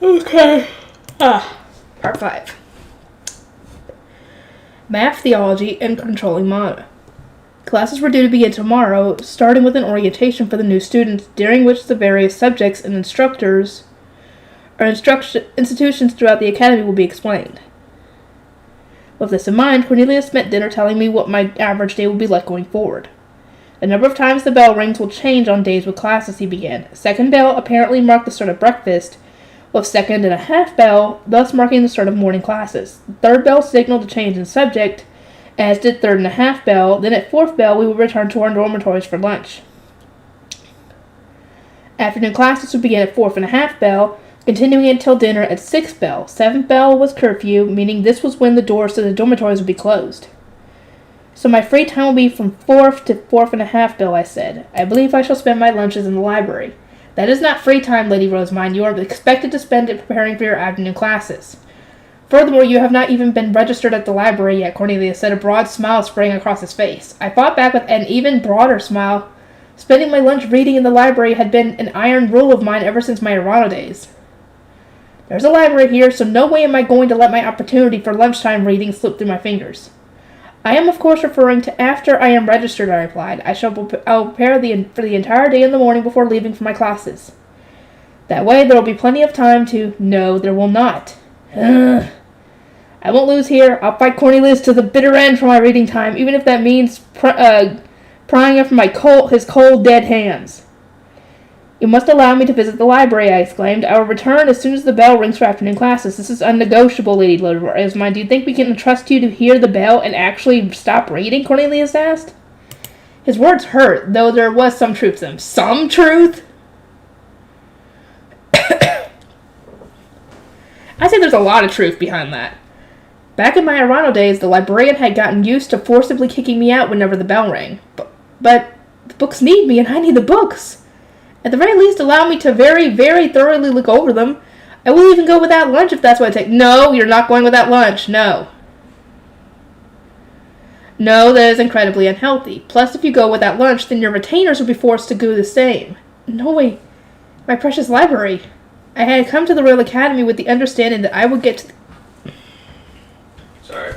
Okay. Part 5. Math, Theology, and Controlling Mana. Classes were due to begin tomorrow, starting with an orientation for the new students, during which the various subjects and institutions throughout the academy will be explained. With this in mind, Cornelia spent dinner telling me what my average day will be like going forward. The number of times the bell rings will change on days with classes, he began. Second bell apparently marked the start of breakfast, with second and a half bell thus marking the start of morning classes. The third bell signaled a change in subject, as did third and a half bell. Then at fourth bell we would return to our dormitories for lunch. Afternoon classes would begin at fourth and a half bell, continuing until dinner at sixth bell. Seventh bell was curfew, meaning this was when the doors to the dormitories would be closed. So my free time will be from fourth to fourth and a half bell, I said. I believe I shall spend my lunches in the library. That is not free time, Lady Rosemine. You are expected to spend it preparing for your afternoon classes. Furthermore, you have not even been registered at the library yet, Cornelia said, a broad smile sprang across his face. I fought back with an even broader smile. Spending my lunch reading in the library had been an iron rule of mine ever since my Arano days. There's a library here, so no way am I going to let my opportunity for lunchtime reading slip through my fingers. I am, of course, referring to after I am registered, I replied. I'll prepare for the entire day in the morning before leaving for my classes. That way there will be plenty of time to... No, there will not. I won't lose here. I'll fight Cornelius to the bitter end for my reading time, even if that means prying up from his cold, dead hands. You must allow me to visit the library, I exclaimed. I will return as soon as the bell rings for afternoon classes. This is unnegotiable, Lady Rosemine. Do you think we can entrust you to hear the bell and actually stop reading? Cornelius asked. His words hurt, though there was some truth to them. Some truth? I say there's a lot of truth behind that. Back in my Arano days, the librarian had gotten used to forcibly kicking me out whenever the bell rang. But the books need me, and I need the books. At the very least, allow me to very, very thoroughly look over them. I will even go without lunch if that's what I take. No, you're not going without lunch. No. No, that is incredibly unhealthy. Plus, if you go without lunch, then your retainers will be forced to do the same. No way. My precious library. I had come to the Royal Academy with the understanding that I would get to... Sorry.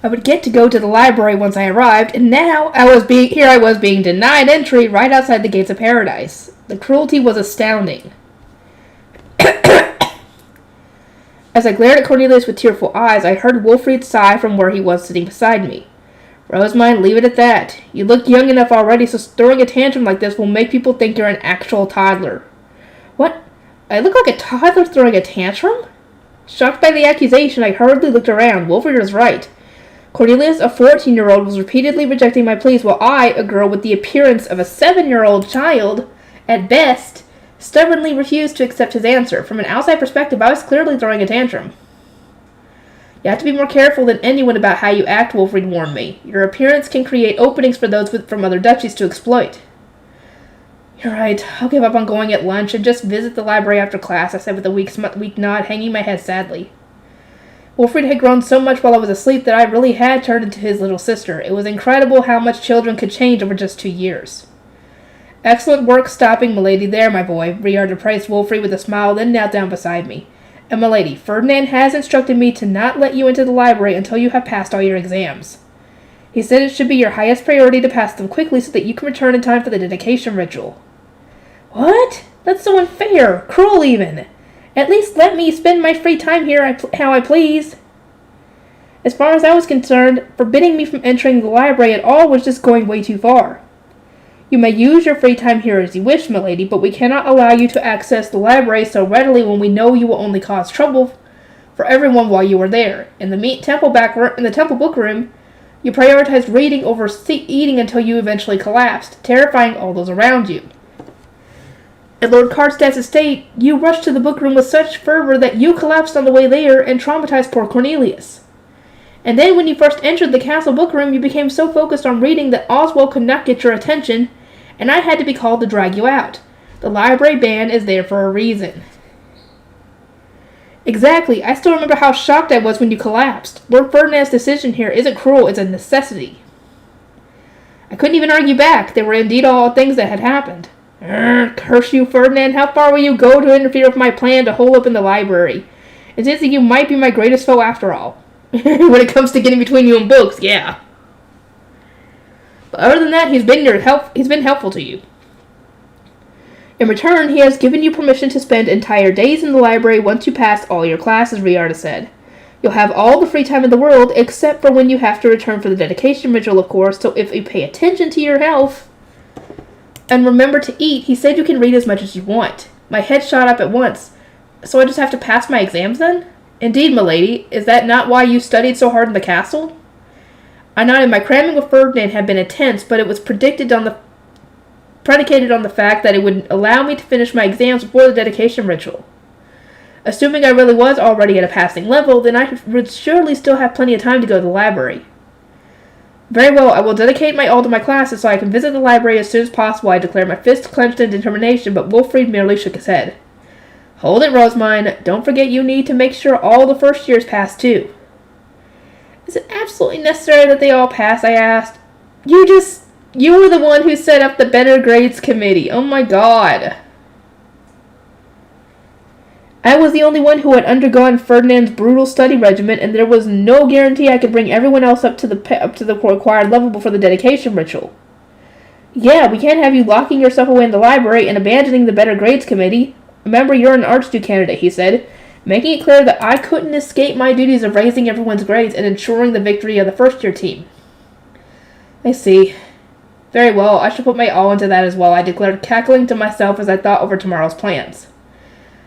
I would get to go to the library once I arrived, and now I was being denied entry right outside the gates of paradise. The cruelty was astounding. As I glared at Cornelius with tearful eyes, I heard Wolfried sigh from where he was sitting beside me. Rosemine, leave it at that. You look young enough already, so throwing a tantrum like this will make people think you're an actual toddler. What? I look like a toddler throwing a tantrum? Shocked by the accusation, I hurriedly looked around. Wolfried was right. Cornelius, a 14-year-old, was repeatedly rejecting my pleas, while I, a girl with the appearance of a 7-year-old child, at best, stubbornly refused to accept his answer. From an outside perspective, I was clearly throwing a tantrum. You have to be more careful than anyone about how you act, Wolfried warned me. Your appearance can create openings for those from other duchies to exploit. You're right. I'll give up on going at lunch and just visit the library after class, I said with a weak nod, hanging my head sadly. Wolfried had grown so much while I was asleep that I really had turned into his little sister. It was incredible how much children could change over just 2 years. Excellent work stopping milady there, my boy, Riarda praised Wolfried with a smile, then knelt down beside me. And milady, Ferdinand has instructed me to not let you into the library until you have passed all your exams. He said it should be your highest priority to pass them quickly so that you can return in time for the dedication ritual. What? That's so unfair, cruel even. At least let me spend my free time here how I please. As far as I was concerned, forbidding me from entering the library at all was just going way too far. You may use your free time here as you wish, milady, but we cannot allow you to access the library so readily when we know you will only cause trouble for everyone while you are there. In the temple bookroom, you prioritized reading over eating until you eventually collapsed, terrifying all those around you. At Lord Karstad's estate, you rushed to the bookroom with such fervor that you collapsed on the way there and traumatized poor Cornelius. And then when you first entered the castle bookroom, you became so focused on reading that Oswald could not get your attention, and I had to be called to drag you out. The library ban is there for a reason. Exactly. I still remember how shocked I was when you collapsed. Lord Ferdinand's decision here isn't cruel, it's a necessity. I couldn't even argue back. They were indeed all things that had happened. Curse you, Ferdinand. How far will you go to interfere with my plan to hole up in the library? It seems that you might be my greatest foe after all. When it comes to getting between you and books, yeah. But other than that, he's been helpful to you. In return, he has given you permission to spend entire days in the library once you pass all your classes, Riarda said. You'll have all the free time in the world, except for when you have to return for the dedication ritual, of course, so if you pay attention to your health and remember to eat, he said you can read as much as you want. My head shot up at once. So I just have to pass my exams then? Indeed, milady. Is that not why you studied so hard in the castle? I nodded. My cramming with Ferdinand had been intense, but it was predicated on the fact that it would allow me to finish my exams before the dedication ritual. Assuming I really was already at a passing level, then I would surely still have plenty of time to go to the library. Very well, I will dedicate my all to my classes so I can visit the library as soon as possible, I declared, my fist clenched in determination, but Wilfrid merely shook his head. Hold it, Rosemine. Don't forget you need to make sure all the first years pass, too. Is it absolutely necessary that they all pass, I asked. You were the one who set up the Better Grades Committee. Oh my god. I was the only one who had undergone Ferdinand's brutal study regimen, and there was no guarantee I could bring everyone else up to the required level before the dedication ritual. Yeah, we can't have you locking yourself away in the library and abandoning the Better Grades Committee. Remember, you're an Archduke candidate, he said, making it clear that I couldn't escape my duties of raising everyone's grades and ensuring the victory of the first-year team. I see. Very well, I shall put my all into that as well, I declared, cackling to myself as I thought over tomorrow's plans.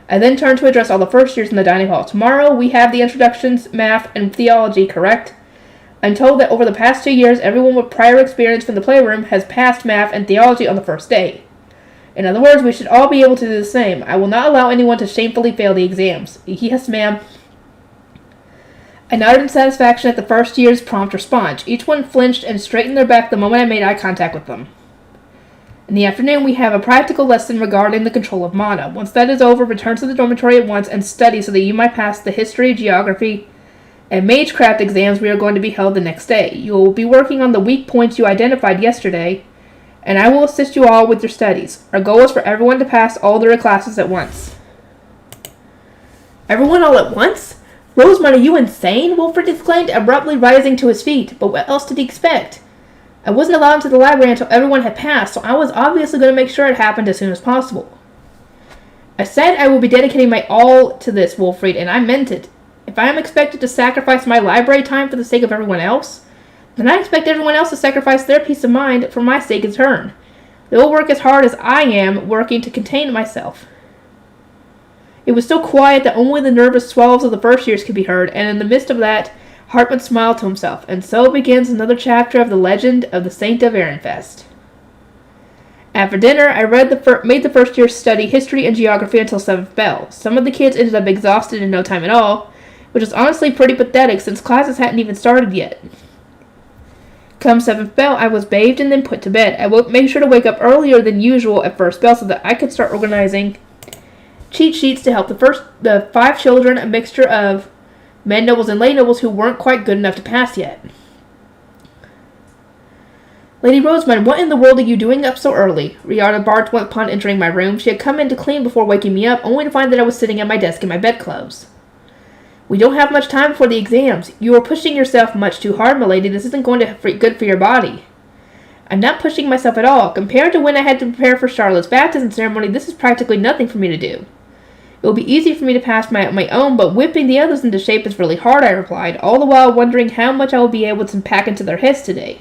I then turned to address all the first years in the dining hall. Tomorrow, we have the introductions, math, and theology, correct? I'm told that over the past 2 years, everyone with prior experience from the playroom has passed math and theology on the first day. In other words, we should all be able to do the same. I will not allow anyone to shamefully fail the exams. Yes, ma'am. I nodded in satisfaction at the first year's prompt response. Each one flinched and straightened their back the moment I made eye contact with them. In the afternoon, we have a practical lesson regarding the control of mana. Once that is over, return to the dormitory at once and study so that you might pass the history, geography, and magecraft exams we are going to be held the next day. You will be working on the weak points you identified yesterday, and I will assist you all with your studies. Our goal is for everyone to pass all their classes at once. Everyone all at once? Rosemont, are you insane? Wilfrid exclaimed, abruptly rising to his feet. But what else did he expect? I wasn't allowed into the library until everyone had passed, so I was obviously going to make sure it happened as soon as possible. I said I will be dedicating my all to this, Wilfrid, and I meant it. If I am expected to sacrifice my library time for the sake of everyone else, then I expect everyone else to sacrifice their peace of mind for my sake in turn. They will work as hard as I am working to contain myself. It was so quiet that only the nervous swells of the first years could be heard, and in the midst of that, Hartman smiled to himself, and so begins another chapter of the legend of the Saint of Ehrenfest. After dinner, I made the first year study history and geography until 7th bell. Some of the kids ended up exhausted in no time at all, which is honestly pretty pathetic since classes hadn't even started yet. Come 7th bell, I was bathed and then put to bed. I made sure to wake up earlier than usual at 1st bell so that I could start organizing cheat sheets to help the 5 children, a mixture of men nobles and lay nobles who weren't quite good enough to pass yet. Lady Rosemond, what in the world are you doing up so early? Riarda barked upon entering my room. She had come in to clean before waking me up, only to find that I was sitting at my desk in my bedclothes. We don't have much time before the exams. You are pushing yourself much too hard, milady. This isn't going to be good for your body. I'm not pushing myself at all. Compared to when I had to prepare for Charlotte's baptism ceremony, this is practically nothing for me to do. It will be easy for me to pass my own, but whipping the others into shape is really hard, I replied, all the while wondering how much I will be able to pack into their heads today.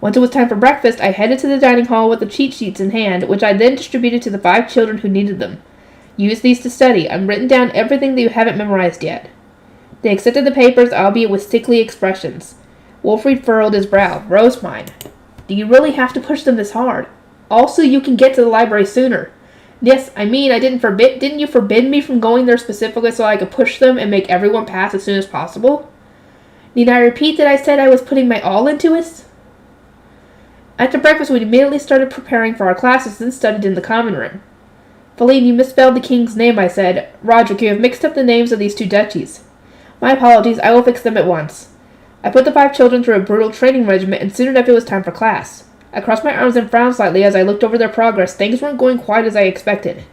Once it was time for breakfast, I headed to the dining hall with the cheat sheets in hand, which I then distributed to the 5 children who needed them. Use these to study. I've written down everything that you haven't memorized yet. They accepted the papers, albeit with sickly expressions. Wilfrid furrowed his brow. Rosemine, do you really have to push them this hard? Also, you can get to the library sooner. Yes, I mean, didn't you forbid me from going there specifically so I could push them and make everyone pass as soon as possible? Need I repeat that I said I was putting my all into it? After breakfast, we immediately started preparing for our classes and studied in the common room. Feline, you misspelled the king's name, I said. Roderick, you have mixed up the names of these two duchies. My apologies, I will fix them at once. I put the 5 children through a brutal training regimen, and soon enough it was time for class. I crossed my arms and frowned slightly as I looked over their progress. Things weren't going quite as I expected.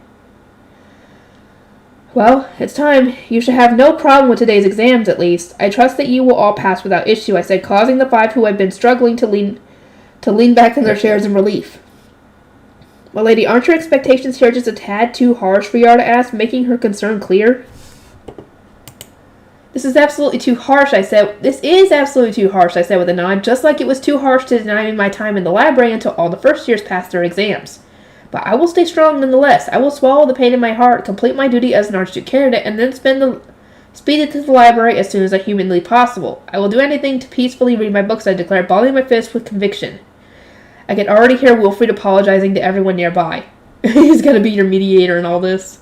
Well, it's time. You should have no problem with today's exams, at least. I trust that you will all pass without issue, I said, causing the 5 who had been struggling to lean back in their chairs in relief. Well, lady, aren't your expectations here just a tad too harsh? Riarda asked, making her concern clear. This is absolutely too harsh, I said. This is absolutely too harsh, I said with a nod, just like it was too harsh to deny me my time in the library until all the first years passed their exams. But I will stay strong nonetheless. I will swallow the pain in my heart, complete my duty as an Archduke candidate, and then speed it to the library as soon as humanly possible. I will do anything to peacefully read my books, I declared, balling my fist with conviction. I can already hear Wilfred apologizing to everyone nearby. He's going to be your mediator in all this.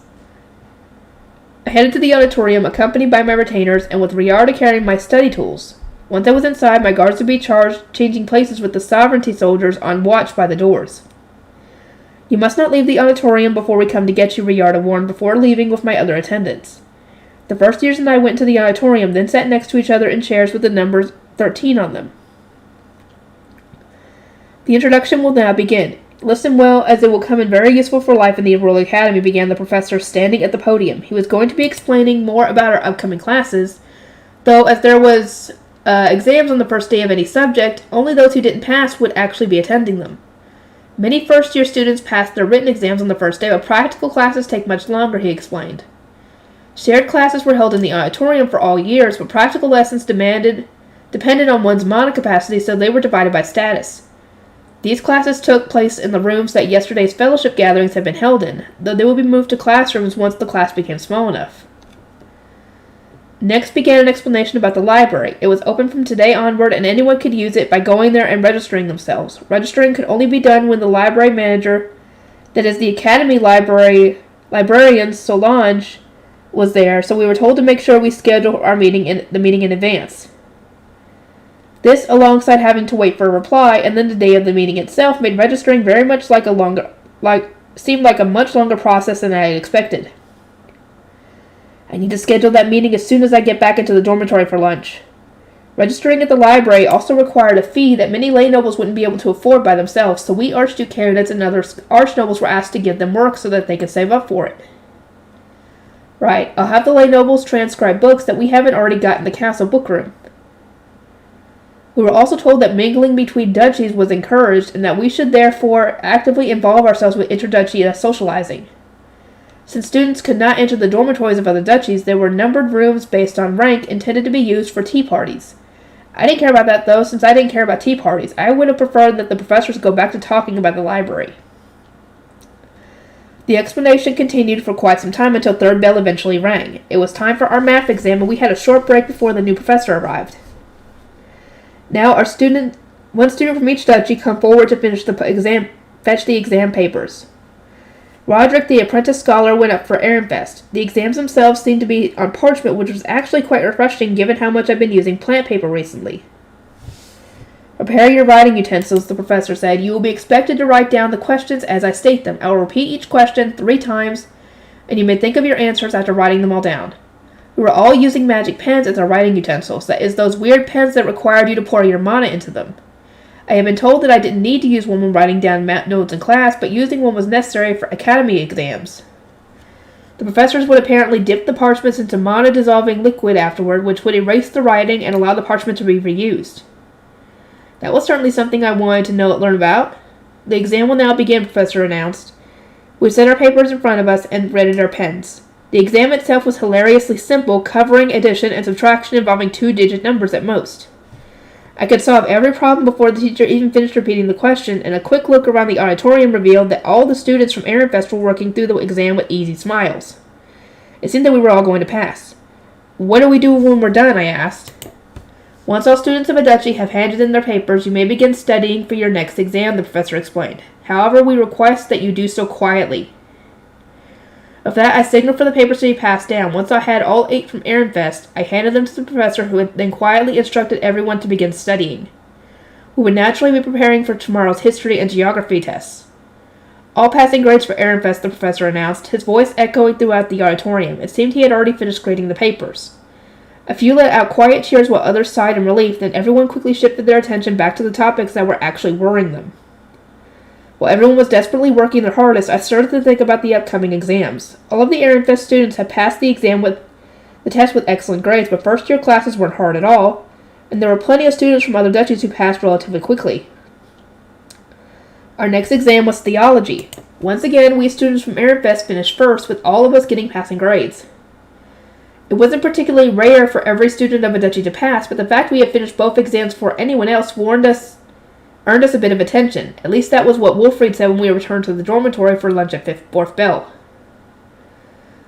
I headed to the auditorium, accompanied by my retainers, and with Riarda carrying my study tools. Once I was inside, my guards would be charged, changing places with the sovereignty soldiers on watch by the doors. You must not leave the auditorium before we come to get you, Riarda warned, before leaving with my other attendants. The first years and I went to the auditorium, then sat next to each other in chairs with the numbers 13 on them. The introduction will now begin. Listen well, as it will come in very useful for life in the Royal Academy, began the professor, standing at the podium. He was going to be explaining more about our upcoming classes, though as there was exams on the first day of any subject, only those who didn't pass would actually be attending them. Many first-year students passed their written exams on the first day, but practical classes take much longer, he explained. Shared classes were held in the auditorium for all years, but practical lessons depended on one's mana capacity, so they were divided by status. These classes took place in the rooms that yesterday's fellowship gatherings had been held in, though they would be moved to classrooms once the class became small enough. Next began an explanation about the library. It was open from today onward, and anyone could use it by going there and registering themselves. Registering could only be done when the library manager, that is the Academy librarian Solange, was there, so we were told to make sure we scheduled our meeting in advance. This, alongside having to wait for a reply, and then the day of the meeting itself, made registering very much seemed like a much longer process than I had expected. I need to schedule that meeting as soon as I get back into the dormitory for lunch. Registering at the library also required a fee that many lay nobles wouldn't be able to afford by themselves, so we Archduke candidates and other archnobles were asked to give them work so that they could save up for it. Right, I'll have the lay nobles transcribe books that we haven't already got in the castle bookroom. We were also told that mingling between duchies was encouraged and that we should therefore actively involve ourselves with interduchy socializing. Since students could not enter the dormitories of other duchies, there were numbered rooms based on rank intended to be used for tea parties. I didn't care about that, though, since I didn't care about tea parties. I would have preferred that the professors go back to talking about the library. The explanation continued for quite some time until third bell eventually rang. It was time for our math exam, and we had a short break before the new professor arrived. Now, one student from each duchy come forward to fetch the exam papers. Roderick, the apprentice scholar, went up for Ehrenfest. The exams themselves seemed to be on parchment, which was actually quite refreshing given how much I've been using plant paper recently. Prepare your writing utensils, the professor said. You will be expected to write down the questions as I state them. I will repeat each question 3 times, and you may think of your answers after writing them all down. We were all using magic pens as our writing utensils, that is, those weird pens that required you to pour your mana into them. I had been told that I didn't need to use one when writing down notes in class, but using one was necessary for academy exams. The professors would apparently dip the parchments into mana-dissolving liquid afterward, which would erase the writing and allow the parchment to be reused. That was certainly something I wanted to learn about. The exam will now begin, Professor announced. We set our papers in front of us and readied our pens. The exam itself was hilariously simple, covering addition and subtraction involving 2-digit numbers at most. I could solve every problem before the teacher even finished repeating the question, and a quick look around the auditorium revealed that all the students from Ehrenfest were working through the exam with easy smiles. It seemed that we were all going to pass. What do we do when we're done? I asked. Once all students of a duchy have handed in their papers, you may begin studying for your next exam, the professor explained. However, we request that you do so quietly. With that, I signaled for the papers to be passed down. Once I had all 8 from Ehrenfest, I handed them to the professor, who had then quietly instructed everyone to begin studying. We would naturally be preparing for tomorrow's history and geography tests. All passing grades for Ehrenfest, the professor announced, his voice echoing throughout the auditorium. It seemed he had already finished grading the papers. A few let out quiet cheers while others sighed in relief, then everyone quickly shifted their attention back to the topics that were actually worrying them. While everyone was desperately working their hardest, I started to think about the upcoming exams. All of the Ehrenfest students had passed the test with excellent grades, but first-year classes weren't hard at all, and there were plenty of students from other duchies who passed relatively quickly. Our next exam was theology. Once again, we students from Ehrenfest finished first, with all of us getting passing grades. It wasn't particularly rare for every student of a duchy to pass, but the fact we had finished both exams before anyone else earned us a bit of attention. At least that was what Wolfried said when we returned to the dormitory for lunch at fourth bell.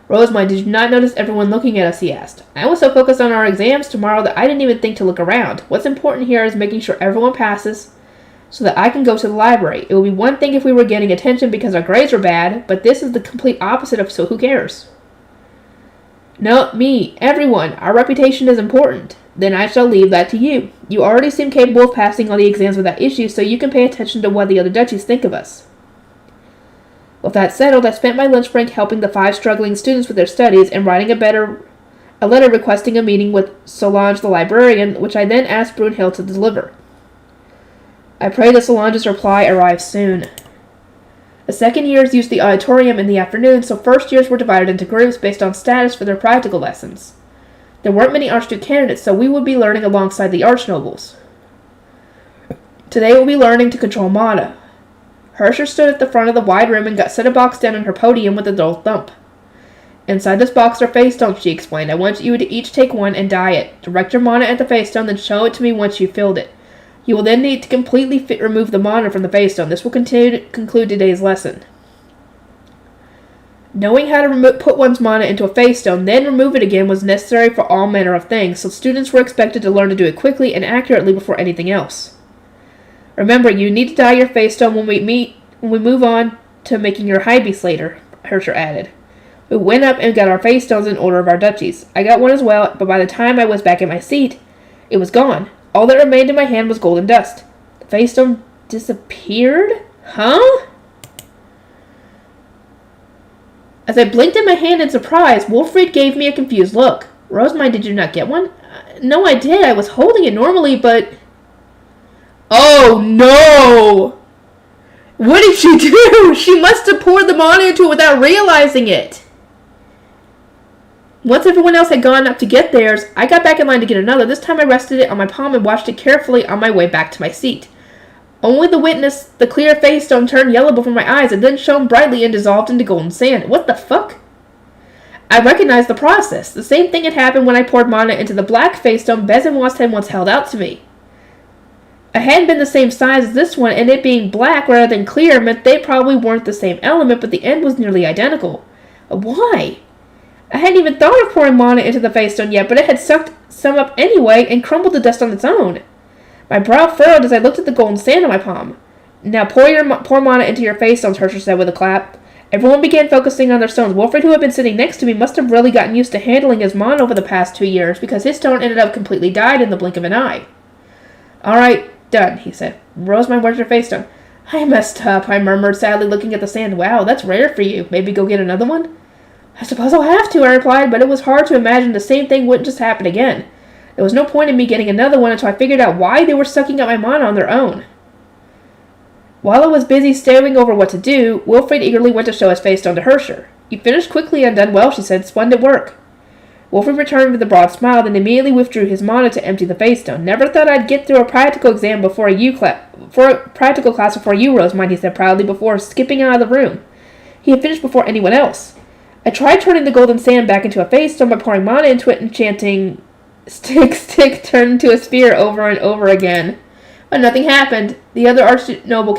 Rosemine, did you not notice everyone looking at us, he asked. I was so focused on our exams tomorrow that I didn't even think to look around. What's important here is making sure everyone passes so that I can go to the library. It would be one thing if we were getting attention because our grades were bad, but this is the complete opposite of so who cares? No, me, everyone. Our reputation is important. Then I shall leave that to you. You already seem capable of passing all the exams without issue, so you can pay attention to what the other duchies think of us. With that settled, I spent my lunch break helping the 5 struggling students with their studies and writing a letter requesting a meeting with Solange the librarian, which I then asked Brunhild to deliver. I pray that Solange's reply arrives soon. The second years used the auditorium in the afternoon, so first years were divided into groups based on status for their practical lessons. There weren't many Archduke candidates, so we would be learning alongside the Archnobles. Today we'll be learning to control mana. Hersher stood at the front of the wide room and set a box down on her podium with a dull thump. Inside this box are face stones, she explained. I want you to each take one and dye it. Direct your mana at the face stone, then show it to me once you've filled it. You will then need to completely remove the mana from the face stone. This will conclude today's lesson. Knowing how to put one's mana into a face stone, then remove it again, was necessary for all manner of things, so students were expected to learn to do it quickly and accurately before anything else. Remember, you need to dye your face stone when we move on to making your high beast later, Hersher added. We went up and got our face stones in order of our duchies. I got one as well, but by the time I was back in my seat, it was gone. All that remained in my hand was golden dust. The face stone disappeared? Huh? As I blinked in my hand in surprise, Wolfried gave me a confused look. Rosemine, did you not get one? No, I did. I was holding it normally, but... Oh, no! What did she do? She must have poured the mana into it without realizing it. Once everyone else had gone up to get theirs, I got back in line to get another. This time I rested it on my palm and watched it carefully on my way back to my seat. Only the witness, the clear face stone, turned yellow before my eyes and then shone brightly and dissolved into golden sand. What the fuck? I recognized the process. The same thing had happened when I poured mana into the black face stone Bezenwast had once held out to me. It hadn't been the same size as this one, and it being black rather than clear meant they probably weren't the same element, but the end was nearly identical. Why? I hadn't even thought of pouring mana into the face stone yet, but it had sucked some up anyway and crumbled to dust on its own. My brow furrowed as I looked at the golden sand on my palm. Now pour mana into your face stones, Hersher said with a clap. Everyone began focusing on their stones. Wolfried, who had been sitting next to me, must have really gotten used to handling his mana over the past 2 years, because his stone ended up completely dyed in the blink of an eye. All right, done, he said. Rosemine, where's your face stone? I messed up, I murmured, sadly looking at the sand. Wow, that's rare for you. Maybe go get another one? I suppose I'll have to, I replied, but it was hard to imagine the same thing wouldn't just happen again. There was no point in me getting another one until I figured out why they were sucking up my mana on their own. While I was busy staring over what to do, Wilfrid eagerly went to show his face stone to Hersher. You finished quickly and done well, she said. Splendid work. Wilfrid returned with a broad smile, then immediately withdrew his mana to empty the face stone. Never thought I'd get through a practical exam before a practical class before you, Rosemine, he said proudly before skipping out of the room. He had finished before anyone else. I tried turning the golden sand back into a face stone by pouring mana into it and chanting, "Stick, stick, turn into a spear" over and over again. But nothing happened. The other Archnoble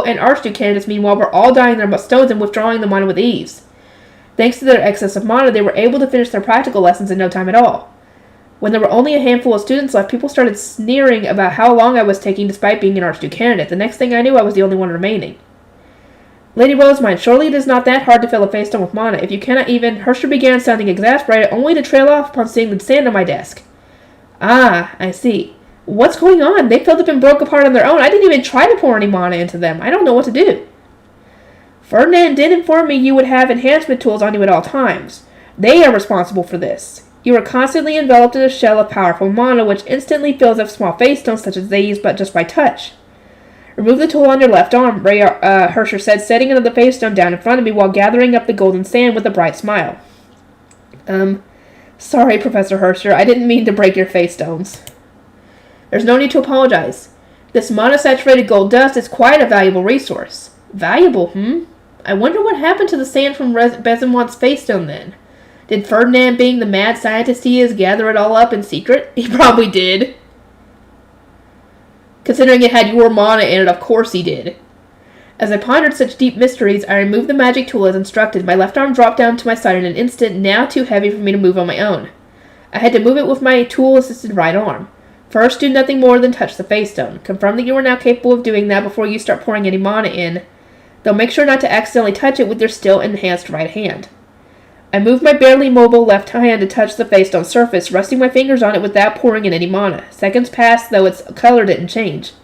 and Archduke candidates, meanwhile, were all dyeing their stones and withdrawing the mana with ease. Thanks to their excess of mana, they were able to finish their practical lessons in no time at all. When there were only a handful of students left, people started sneering about how long I was taking despite being an Archduke candidate. The next thing I knew, I was the only one remaining. Lady Rosemine, surely it is not that hard to fill a face stone with mana. If you cannot even... Hersher began sounding exasperated, only to trail off upon seeing the sand on my desk. Ah, I see. What's going on? They filled up and broke apart on their own. I didn't even try to pour any mana into them. I don't know what to do. Ferdinand did inform me you would have enhancement tools on you at all times. They are responsible for this. You are constantly enveloped in a shell of powerful mana, which instantly fills up small face stones such as these, but just by touch. Remove the tool on your left arm, Hersher said, setting another face stone down in front of me while gathering up the golden sand with a bright smile. Sorry, Professor Hersher, I didn't mean to break your face stones. There's no need to apologize. This mana-saturated gold dust is quite a valuable resource. Valuable, I wonder what happened to the sand from Besenwant's face stone then. Did Ferdinand, being the mad scientist he is, gather it all up in secret? He probably did. Considering it had your mana in it, of course he did. As I pondered such deep mysteries, I removed the magic tool as instructed. My left arm dropped down to my side in an instant, now too heavy for me to move on my own. I had to move it with my tool-assisted right arm. First, do nothing more than touch the face stone. Confirm that you are now capable of doing that before you start pouring any mana in, though make sure not to accidentally touch it with your still enhanced right hand. I moved my barely mobile left hand to touch the face stone surface, resting my fingers on it without pouring in any mana. Seconds passed, though its color didn't change.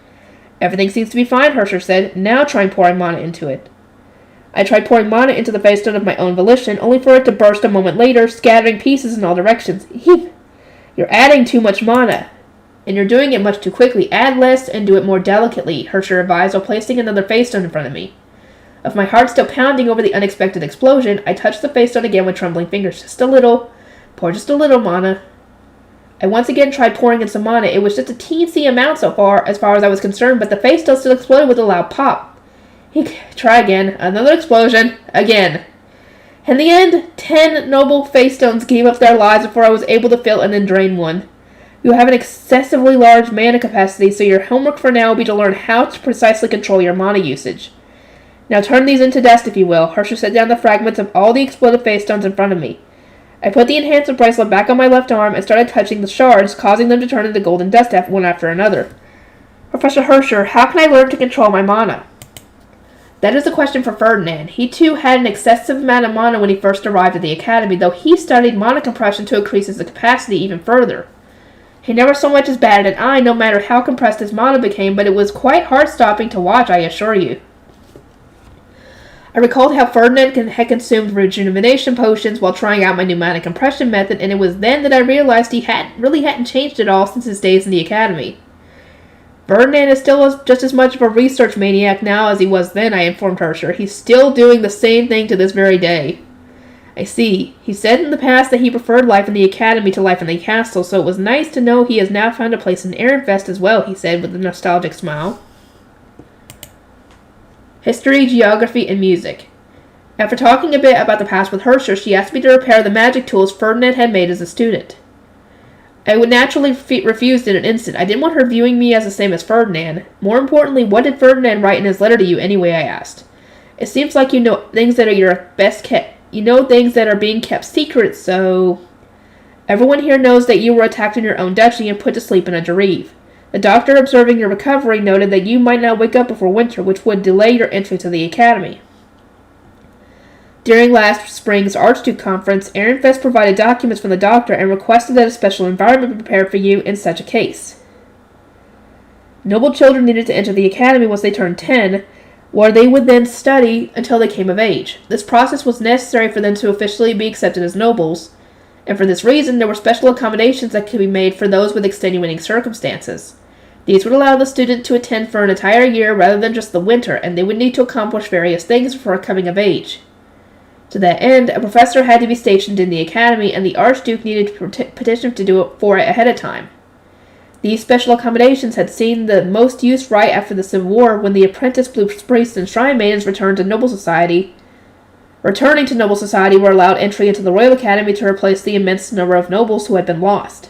Everything seems to be fine, Hersher said. Now try pouring mana into it. I tried pouring mana into the face stone of my own volition, only for it to burst a moment later, scattering pieces in all directions. You're adding too much mana, and you're doing it much too quickly. Add less and do it more delicately, Hersher advised while placing another face stone in front of me. With my heart still pounding over the unexpected explosion, I touched the face stone again with trembling fingers. Just a little. Pour just a little mana. I once again tried pouring in some mana. It was just a teensy amount as far as I was concerned, but the face stone still exploded with a loud pop. Try again. Another explosion. Again. In the end, 10 noble face stones gave up their lives before I was able to fill and then drain one. You have an excessively large mana capacity, so your homework for now will be to learn how to precisely control your mana usage. Now turn these into dust, if you will. Hersher set down the fragments of all the exploded face stones in front of me. I put the enhancement bracelet back on my left arm and started touching the shards, causing them to turn into golden dust one after another. Professor Hersher, how can I learn to control my mana? That is a question for Ferdinand. He too had an excessive amount of mana when he first arrived at the academy, though he studied mana compression to increase his capacity even further. He never so much as batted an eye, no matter how compressed his mana became, but it was quite heart-stopping to watch, I assure you. I recalled how Ferdinand had consumed rejuvenation potions while trying out my new mana compression method, and it was then that I realized he hadn't changed at all since his days in the academy. Ferdinand is still just as much of a research maniac now as he was then, I informed Hersher. He's still doing the same thing to this very day. I see. He said in the past that he preferred life in the academy to life in the castle, so it was nice to know he has now found a place in Ehrenfest as well, he said with a nostalgic smile. History, geography, and music. After talking a bit about the past with Hersher, she asked me to repair the magic tools Ferdinand had made as a student. I would naturally refuse in an instant. I didn't want her viewing me as the same as Ferdinand. More importantly, what did Ferdinand write in his letter to you anyway, I asked. It seems like you know things that are your best kept. You know things that are being kept secret, so... Everyone here knows that you were attacked in your own duchy and put to sleep in a Jareve. The doctor, observing your recovery, noted that you might not wake up before winter, which would delay your entry to the academy. During last spring's Archduke conference, Ehrenfest provided documents from the doctor and requested that a special environment be prepared for you in such a case. Noble children needed to enter the academy once they turned 10, where they would then study until they came of age. This process was necessary for them to officially be accepted as nobles, and for this reason there were special accommodations that could be made for those with extenuating circumstances. These would allow the student to attend for an entire year rather than just the winter, and they would need to accomplish various things before coming of age. To that end, a professor had to be stationed in the academy, and the Archduke needed to petition to do it for it ahead of time. These special accommodations had seen the most use right after the Civil War, when the apprentice priests and shrine maidens returning to noble society were allowed entry into the Royal Academy to replace the immense number of nobles who had been lost.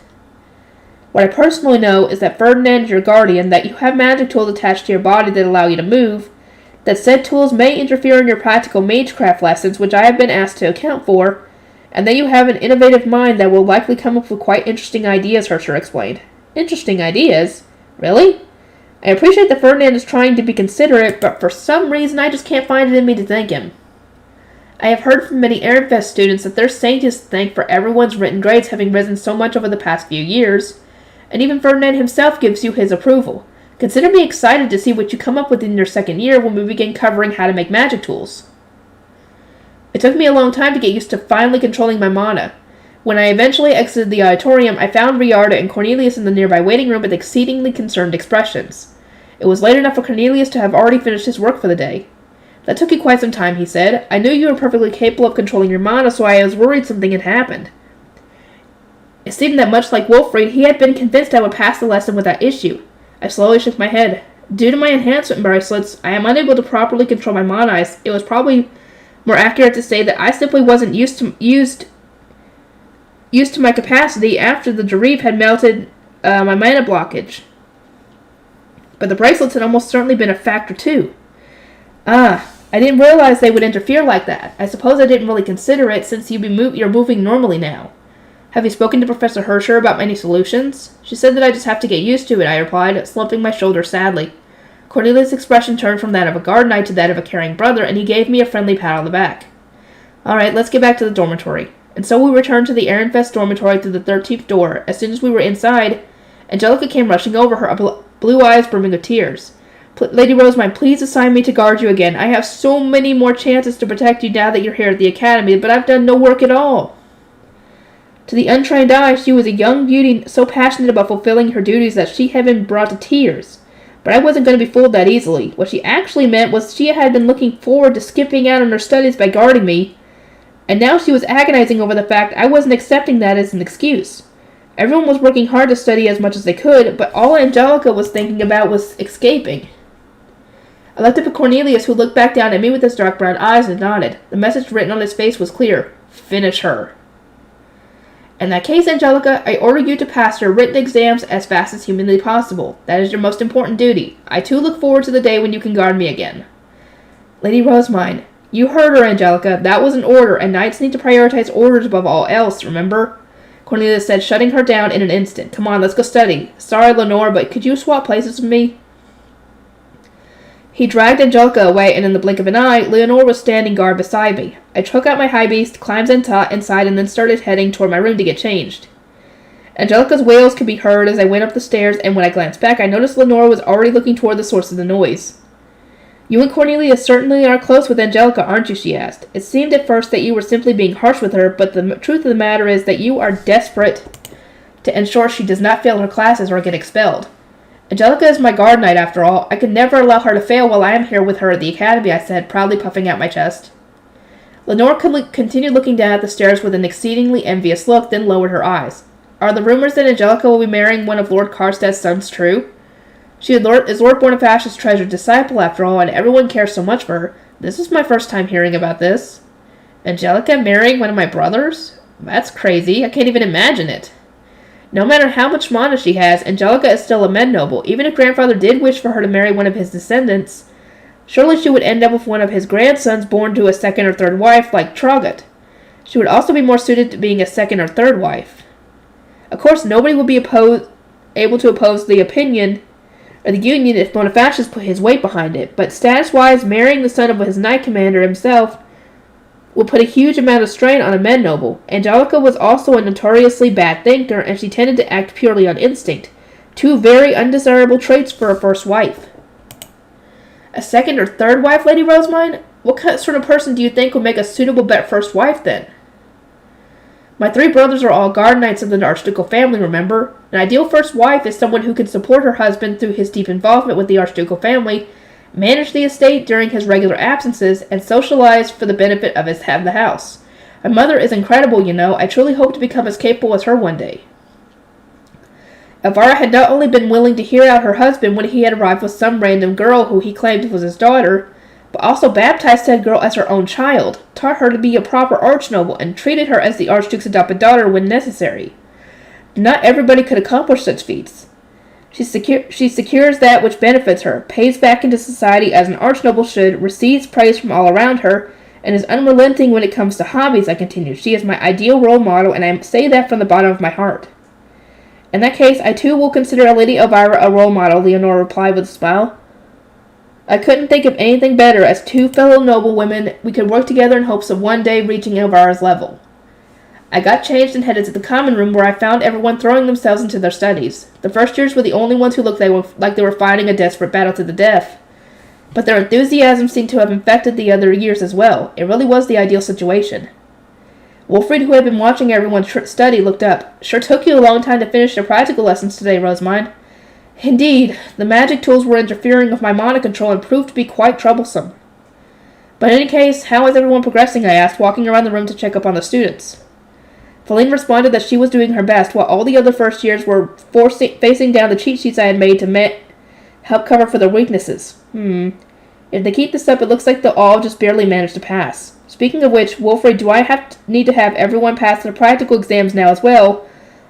What I personally know is that Ferdinand is your guardian, that you have magic tools attached to your body that allow you to move, that said tools may interfere in your practical magecraft lessons, which I have been asked to account for, and that you have an innovative mind that will likely come up with quite interesting ideas, Hersher explained. Interesting ideas? Really? I appreciate that Ferdinand is trying to be considerate, but for some reason I just can't find it in me to thank him. I have heard from many Ehrenfest students that they're saying to thank for everyone's written grades having risen so much over the past few years, and even Ferdinand himself gives you his approval. Consider me excited to see what you come up with in your second year when we begin covering how to make magic tools. It took me a long time to get used to finally controlling my mana. When I eventually exited the auditorium, I found Riarda and Cornelius in the nearby waiting room with exceedingly concerned expressions. It was late enough for Cornelius to have already finished his work for the day. That took you quite some time, he said. I knew you were perfectly capable of controlling your mana, so I was worried something had happened. It seemed that much like Wolfried, he had been convinced I would pass the lesson without issue. I slowly shook my head. Due to my enhancement bracelets, I am unable to properly control my mana. It was probably more accurate to say that I simply wasn't used to my capacity after the Jarif had melted my mana blockage. But the bracelets had almost certainly been a factor too. I didn't realize they would interfere like that. I suppose I didn't really consider it since you're moving normally now. Have you spoken to Professor Herscher about any solutions? She said that I just have to get used to it, I replied, slumping my shoulders sadly. Cornelius' expression turned from that of a guard knight to that of a caring brother, and he gave me a friendly pat on the back. All right, let's get back to the dormitory. And so we returned to the Ehrenfest dormitory through the 13th door. As soon as we were inside, Angelica came rushing over, her blue eyes brimming with tears. Lady Rosemine, please assign me to guard you again. I have so many more chances to protect you now that you're here at the academy, but I've done no work at all. To the untrained eye, she was a young beauty so passionate about fulfilling her duties that she had been brought to tears. But I wasn't going to be fooled that easily. What she actually meant was she had been looking forward to skipping out on her studies by guarding me, and now she was agonizing over the fact I wasn't accepting that as an excuse. Everyone was working hard to study as much as they could, but all Angelica was thinking about was escaping. I looked up at Cornelius, who looked back down at me with his dark brown eyes and nodded. The message written on his face was clear. Finish her. In that case, Angelica, I order you to pass your written exams as fast as humanly possible. That is your most important duty. I too look forward to the day when you can guard me again. Lady Rosemine, you heard her, Angelica. That was an order, and knights need to prioritize orders above all else, remember? Cornelius said, shutting her down in an instant. Come on, let's go study. Sorry, Lenore, but could you swap places with me? He dragged Angelica away, and in the blink of an eye, Leonore was standing guard beside me. I took out my high beast, climbed inside, and then started heading toward my room to get changed. Angelica's wails could be heard as I went up the stairs, and when I glanced back, I noticed Lenore was already looking toward the source of the noise. You and Cornelius certainly are close with Angelica, aren't you? She asked. It seemed at first that you were simply being harsh with her, but the truth of the matter is that you are desperate to ensure she does not fail her classes or get expelled. Angelica is my guard knight, after all. I could never allow her to fail while I am here with her at the academy, I said, proudly puffing out my chest. Lenore continued looking down at the stairs with an exceedingly envious look, then lowered her eyes. Are the rumors that Angelica will be marrying one of Lord Karstad's sons true? She is Lord Bonifacius' treasured disciple, after all, and everyone cares so much for her. This is my first time hearing about this. Angelica marrying one of my brothers? That's crazy. I can't even imagine it. No matter how much mana she has, Angelica is still a med noble. Even if Grandfather did wish for her to marry one of his descendants, surely she would end up with one of his grandsons born to a second or third wife like Traugott. She would also be more suited to being a second or third wife. Of course, nobody would be able to oppose the opinion or the union if Bonifacius put his weight behind it, but status-wise, marrying the son of his knight commander himself would put a huge amount of strain on a men noble. Angelica was also a notoriously bad thinker, and she tended to act purely on instinct. Two very undesirable traits for a first wife. A second or third wife, Lady Rosemine? What sort of person do you think would make a suitable first wife, then? My three brothers are all guard knights of the archducal family, remember? An ideal first wife is someone who can support her husband through his deep involvement with the archducal family, manage the estate during his regular absences, and socialize for the benefit of the house. My mother is incredible, you know. I truly hope to become as capable as her one day. Elvira had not only been willing to hear out her husband when he had arrived with some random girl who he claimed was his daughter, but also baptized said girl as her own child, taught her to be a proper archnoble, and treated her as the Archduke's adopted daughter when necessary. Not everybody could accomplish such feats. She secures that which benefits her, pays back into society as an archnoble should, receives praise from all around her, and is unrelenting when it comes to hobbies, I continued. She is my ideal role model, and I say that from the bottom of my heart. In that case, I too will consider Lady Elvira a role model, Leonore replied with a smile. I couldn't think of anything better. As two fellow noblewomen, we could work together in hopes of one day reaching Elvira's level. I got changed and headed to the common room, where I found everyone throwing themselves into their studies. The first years were the only ones who looked like they were fighting a desperate battle to the death. But their enthusiasm seemed to have infected the other years as well. It really was the ideal situation. Wilfred, who had been watching everyone study, looked up. Sure took you a long time to finish your practical lessons today, Rosamine. Indeed, the magic tools were interfering with my mana control and proved to be quite troublesome. But in any case, how is everyone progressing, I asked, walking around the room to check up on the students. Feline responded that she was doing her best, while all the other first years were facing down the cheat sheets I had made to help cover for their weaknesses. If they keep this up, it looks like they'll all just barely manage to pass. Speaking of which, Wilfred, do I need to have everyone pass their practical exams now as well,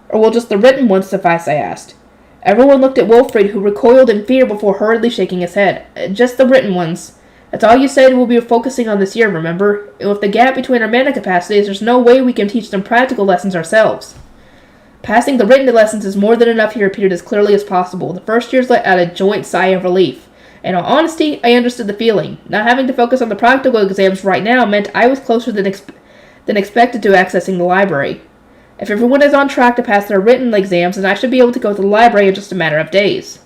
or will just the written ones suffice, I asked. Everyone looked at Wilfred, who recoiled in fear before hurriedly shaking his head. Just the written ones. That's all you said we'll be focusing on this year, remember? And with the gap between our mana capacities, there's no way we can teach them practical lessons ourselves. Passing the written lessons is more than enough, he repeated as clearly as possible. The first years let out a joint sigh of relief. In all honesty, I understood the feeling. Not having to focus on the practical exams right now meant I was closer than expected to accessing the library. If everyone is on track to pass their written exams, then I should be able to go to the library in just a matter of days.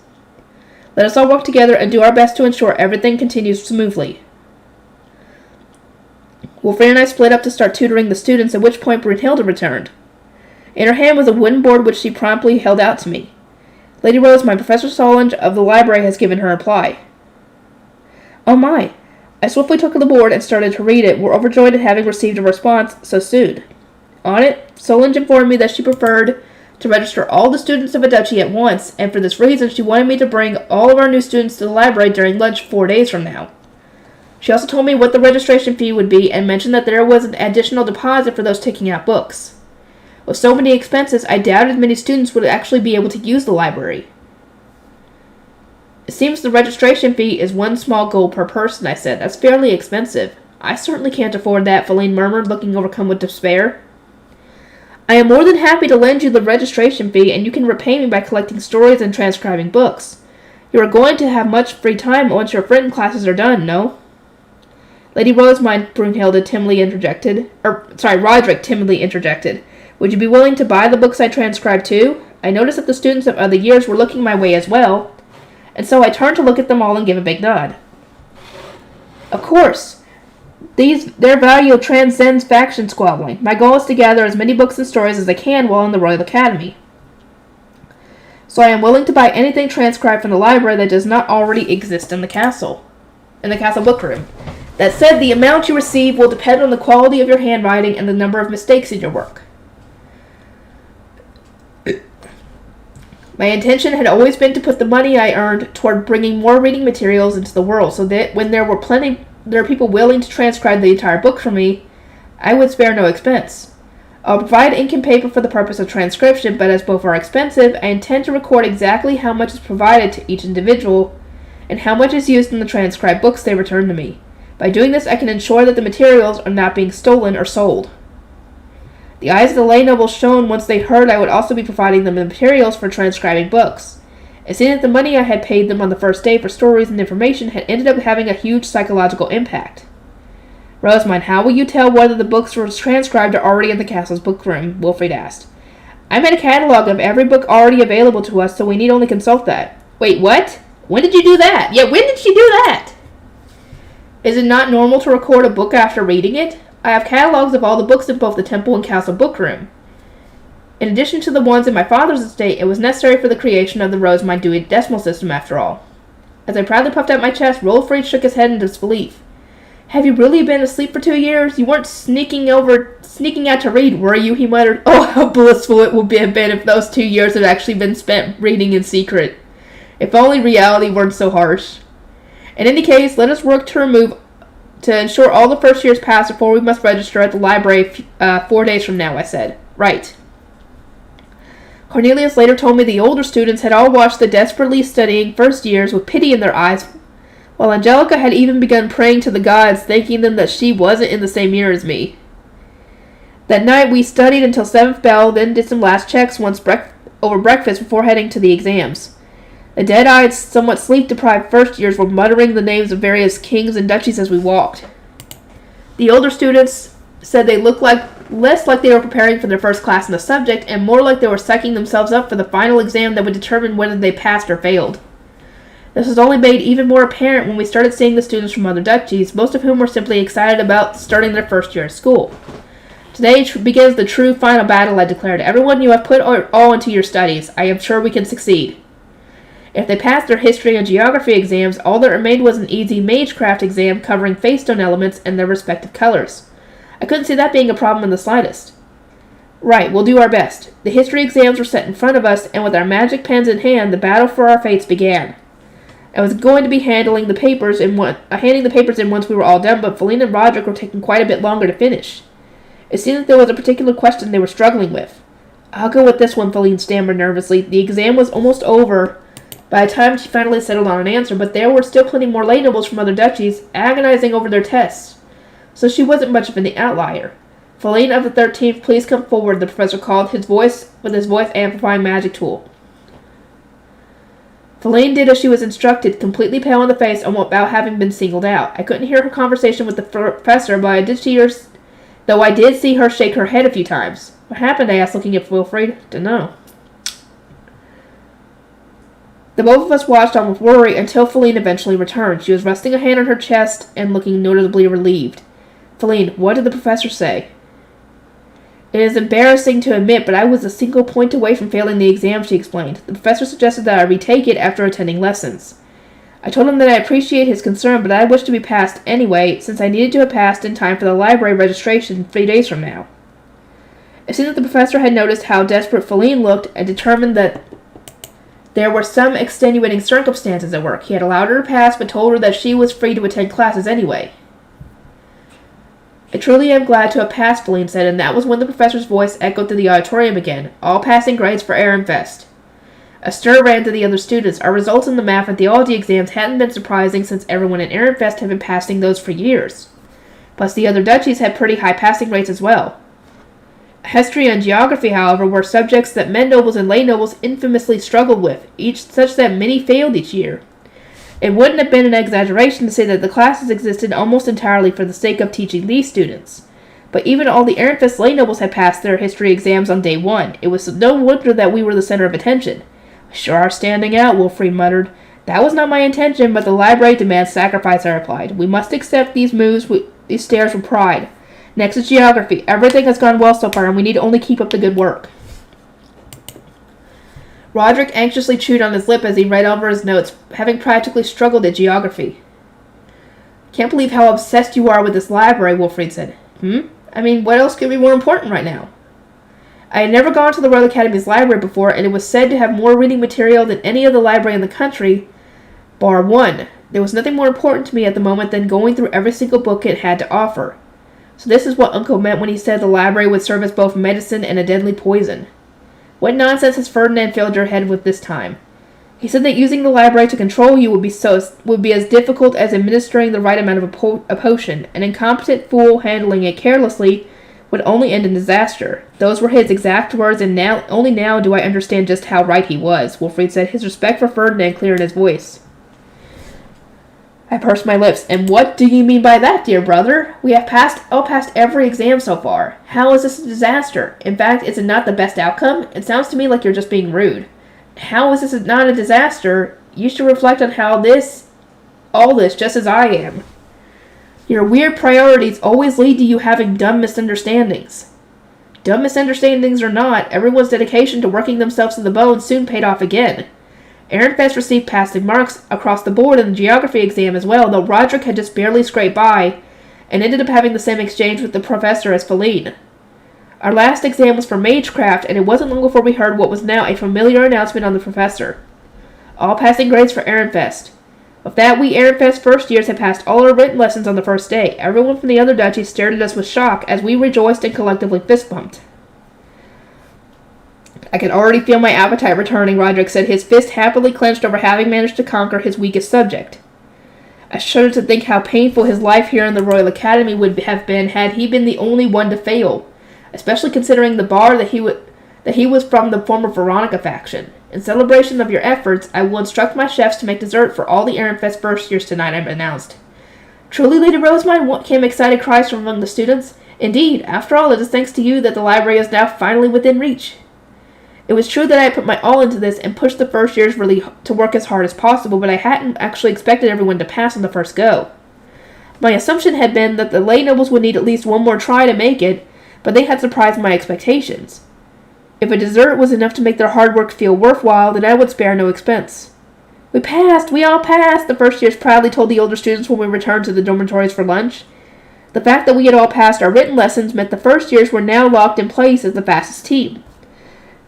Let us all work together and do our best to ensure everything continues smoothly. Wilfred and I split up to start tutoring the students, at which point Brunhilde returned. In her hand was a wooden board which she promptly held out to me. Lady Rose, my Professor Solange of the library has given her reply. Oh my! I swiftly took the board and started to read it, were overjoyed at having received a response so soon. On it, Solange informed me that she preferred to register all the students of a duchy at once, and for this reason she wanted me to bring all of our new students to the library during lunch 4 days from now. She also told me what the registration fee would be and mentioned that there was an additional deposit for those taking out books. With so many expenses, I doubted many students would actually be able to use the library. It seems the registration fee is 1 small gold per person, I said. That's fairly expensive. I certainly can't afford that, Feline murmured, looking overcome with despair. I am more than happy to lend you the registration fee, and you can repay me by collecting stories and transcribing books. You are going to have much free time once your written classes are done, no? Lady Rosamine, Brunhilde timidly interjected. Roderick timidly interjected. Would you be willing to buy the books I transcribed too? I noticed that the students of other years were looking my way as well, and so I turned to look at them all and gave a big nod. Of course. Their value transcends faction squabbling. My goal is to gather as many books and stories as I can while in the Royal Academy. So I am willing to buy anything transcribed from the library that does not already exist in the castle bookroom. That said, the amount you receive will depend on the quality of your handwriting and the number of mistakes in your work. My intention had always been to put the money I earned toward bringing more reading materials into the world, so that when there are people willing to transcribe the entire book for me, I would spare no expense. I'll provide ink and paper for the purpose of transcription, but as both are expensive, I intend to record exactly how much is provided to each individual and how much is used in the transcribed books they return to me. By doing this, I can ensure that the materials are not being stolen or sold. The eyes of the lay nobles shone once they heard I would also be providing them the materials for transcribing books. It seemed that the money I had paid them on the first day for stories and information had ended up having a huge psychological impact. Rosamine, how will you tell whether the books were transcribed or already in the castle's bookroom? Wilfred asked. I made a catalog of every book already available to us, so we need only consult that. Wait, what? When did you do that? Yeah, when did she do that? Is it not normal to record a book after reading it? I have catalogs of all the books in both the temple and castle bookroom. In addition to the ones in my father's estate, it was necessary for the creation of the Rosamine Dewey Decimal System, after all. As I proudly puffed out my chest, Wilfred shook his head in disbelief. Have you really been asleep for 2 years? You weren't sneaking out to read, were you? He muttered. Oh, how blissful it would have been if those 2 years had actually been spent reading in secret. If only reality weren't so harsh. In any case, let us work to ensure all the first years pass before we must register at the library 4 days from now, I said. Right. Cornelius later told me the older students had all watched the desperately studying first years with pity in their eyes, while Angelica had even begun praying to the gods, thanking them that she wasn't in the same year as me. That night we studied until 7th bell, then did some last checks over breakfast before heading to the exams. The dead-eyed, somewhat sleep-deprived first years were muttering the names of various kings and duchies as we walked. The older students said they looked less like they were preparing for their first class in the subject, and more like they were psyching themselves up for the final exam that would determine whether they passed or failed. This was only made even more apparent when we started seeing the students from other duchies, most of whom were simply excited about starting their first year of school. Today begins the true final battle, I declared. Everyone, you have put all into your studies. I am sure we can succeed. If they passed their history and geography exams, all that remained was an easy magecraft exam covering face stone elements and their respective colors. I couldn't see that being a problem in the slightest. Right, we'll do our best. The history exams were set in front of us, and with our magic pens in hand, the battle for our fates began. I was going to be handing the papers in once we were all done, but Feline and Roderick were taking quite a bit longer to finish. It seemed that there was a particular question they were struggling with. I'll go with this one, Feline stammered nervously. The exam was almost over by the time she finally settled on an answer, but there were still plenty more lay nobles from other duchies agonizing over their tests, so she wasn't much of an outlier. Feline of the 13th, please come forward, the professor called, his voice amplifying magic tool. Feline did as she was instructed, completely pale in the face about having been singled out. I couldn't hear her conversation with the professor, but I did see her shake her head a few times. What happened? I asked, looking at Wilfred. Dunno. The both of us watched on with worry until Feline eventually returned. She was resting a hand on her chest and looking noticeably relieved. Feline, what did the professor say? It is embarrassing to admit, but I was a single point away from failing the exam, she explained. The professor suggested that I retake it after attending lessons. I told him that I appreciate his concern, but I wished to be passed anyway, since I needed to have passed in time for the library registration 3 days from now. It seemed that the professor had noticed how desperate Feline looked and determined that there were some extenuating circumstances at work. He had allowed her to pass, but told her that she was free to attend classes anyway. I truly am glad to have passed, Feline said, and that was when the professor's voice echoed through the auditorium again. All passing grades for Ehrenfest. A stir ran to the other students. Our results in the math and theology exams hadn't been surprising since everyone in Ehrenfest had been passing those for years. Plus, the other duchies had pretty high passing rates as well. History and geography, however, were subjects that men nobles and lay nobles infamously struggled with, such that many failed each year. It wouldn't have been an exaggeration to say that the classes existed almost entirely for the sake of teaching these students. But even all the Ehrenfest lay nobles had passed their history exams on day one. It was no wonder that we were the center of attention. We sure are standing out, Wilfred muttered. That was not my intention, but the library demands sacrifice, I replied. We must accept these stairs with pride. Next is geography. Everything has gone well so far, and we need to only keep up the good work. Roderick anxiously chewed on his lip as he read over his notes, having practically struggled at geography. Can't believe how obsessed you are with this library, Wilfred said. I mean, what else could be more important right now? I had never gone to the Royal Academy's library before, and it was said to have more reading material than any other library in the country, bar one. There was nothing more important to me at the moment than going through every single book it had to offer. So this is what Uncle meant when he said the library would serve as both medicine and a deadly poison. What nonsense has Ferdinand filled your head with this time? He said that using the library to control you would be as difficult as administering the right amount of a potion. An incompetent fool handling it carelessly would only end in disaster. Those were his exact words, and only now do I understand just how right he was, Wilfred said, his respect for Ferdinand clear in his voice. I pursed my lips. And what do you mean by that, dear brother? We have all passed every exam so far. How is this a disaster? In fact, is it not the best outcome? It sounds to me like you're just being rude. How is this not a disaster? You should reflect on all this, just as I am. Your weird priorities always lead to you having dumb misunderstandings. Dumb misunderstandings or not, everyone's dedication to working themselves to the bone soon paid off again. Ehrenfest received passing marks across the board in the geography exam as well, though Roderick had just barely scraped by, and ended up having the same exchange with the professor as Feline. Our last exam was for magecraft, and it wasn't long before we heard what was now a familiar announcement on the professor. All passing grades for Ehrenfest. With that, we Ehrenfest first years had passed all our written lessons on the first day. Everyone from the other duchies stared at us with shock as we rejoiced and collectively fist-bumped. I could already feel my appetite returning, Roderick said, his fist happily clenched over having managed to conquer his weakest subject. I shuddered to think how painful his life here in the Royal Academy would have been had he been the only one to fail, especially considering the bar that he was from the former Veronica faction. In celebration of your efforts, I will instruct my chefs to make dessert for all the Ehrenfest first years tonight, I announced. Truly, Lady Rosemine, came excited cries from among the students. Indeed, after all, it is thanks to you that the library is now finally within reach. It was true that I had put my all into this and pushed the first years really to work as hard as possible, but I hadn't actually expected everyone to pass on the first go. My assumption had been that the lay nobles would need at least one more try to make it, but they had surprised my expectations. If a dessert was enough to make their hard work feel worthwhile, then I would spare no expense. "We passed! We all passed!" the first years proudly told the older students when we returned to the dormitories for lunch. The fact that we had all passed our written lessons meant the first years were now locked in place as the fastest team.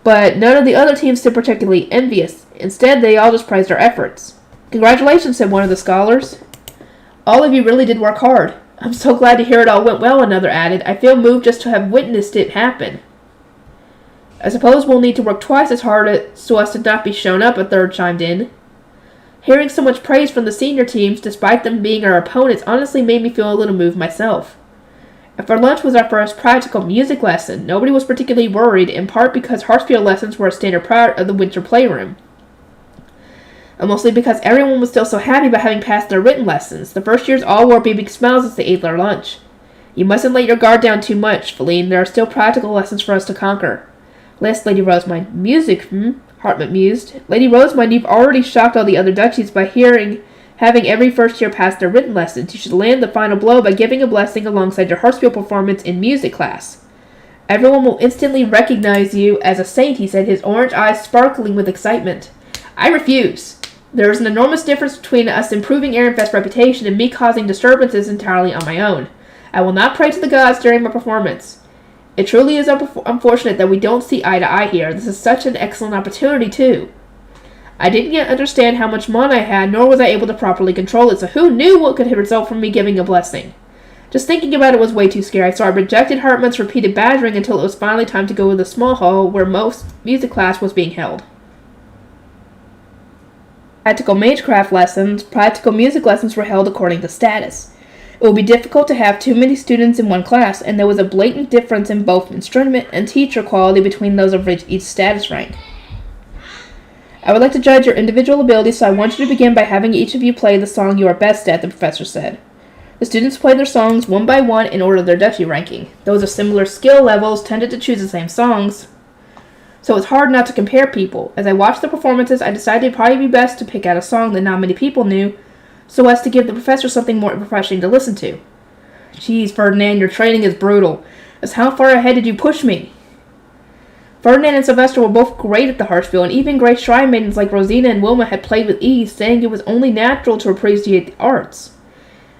But none of the other teams seemed particularly envious. Instead, they all just praised our efforts. "Congratulations," said one of the scholars. "All of you really did work hard. I'm so glad to hear it all went well," another added. "I feel moved just to have witnessed it happen." "I suppose we'll need to work twice as hard so as to not be shown up," a third chimed in. Hearing so much praise from the senior teams, despite them being our opponents, honestly made me feel a little moved myself. After lunch was our first practical music lesson. Nobody was particularly worried, in part because harpsichord lessons were a standard part of the winter playroom. And mostly because everyone was still so happy about having passed their written lessons. The first years all wore beaming smiles as they ate their lunch. "You mustn't let your guard down too much, Feline. There are still practical lessons for us to conquer." "Lists, Lady Rosemine." "Music, Hartmut mused. "Lady Rosemine, you've already shocked all the other duchies by having every first year pass their written lessons. You should land the final blow by giving a blessing alongside your harpsichord performance in music class. Everyone will instantly recognize you as a saint," he said, his orange eyes sparkling with excitement. "I refuse. There is an enormous difference between us improving Ehrenfest's reputation and me causing disturbances entirely on my own. I will not pray to the gods during my performance. It truly is unfortunate that we don't see eye to eye here. This is such an excellent opportunity, too." I didn't yet understand how much mana I had, nor was I able to properly control it, so who knew what could result from me giving a blessing? Just thinking about it was way too scary, so I rejected Hartmut's repeated badgering until it was finally time to go to the small hall where most music class was being held. Practical music lessons were held according to status. It would be difficult to have too many students in one class, and there was a blatant difference in both instrument and teacher quality between those of each status rank. "I would like to judge your individual abilities, so I want you to begin by having each of you play the song you are best at," the professor said. The students played their songs one by one in order of their duchy ranking. Those of similar skill levels tended to choose the same songs, so it's hard not to compare people. As I watched the performances, I decided it'd probably be best to pick out a song that not many people knew, so as to give the professor something more refreshing to listen to. "Geez, Ferdinand, your training is brutal. Just how far ahead did you push me?" Ferdinand and Sylvester were both great at the harpsichord, and even great shrine maidens like Rosina and Wilma had played with ease, saying it was only natural to appreciate the arts.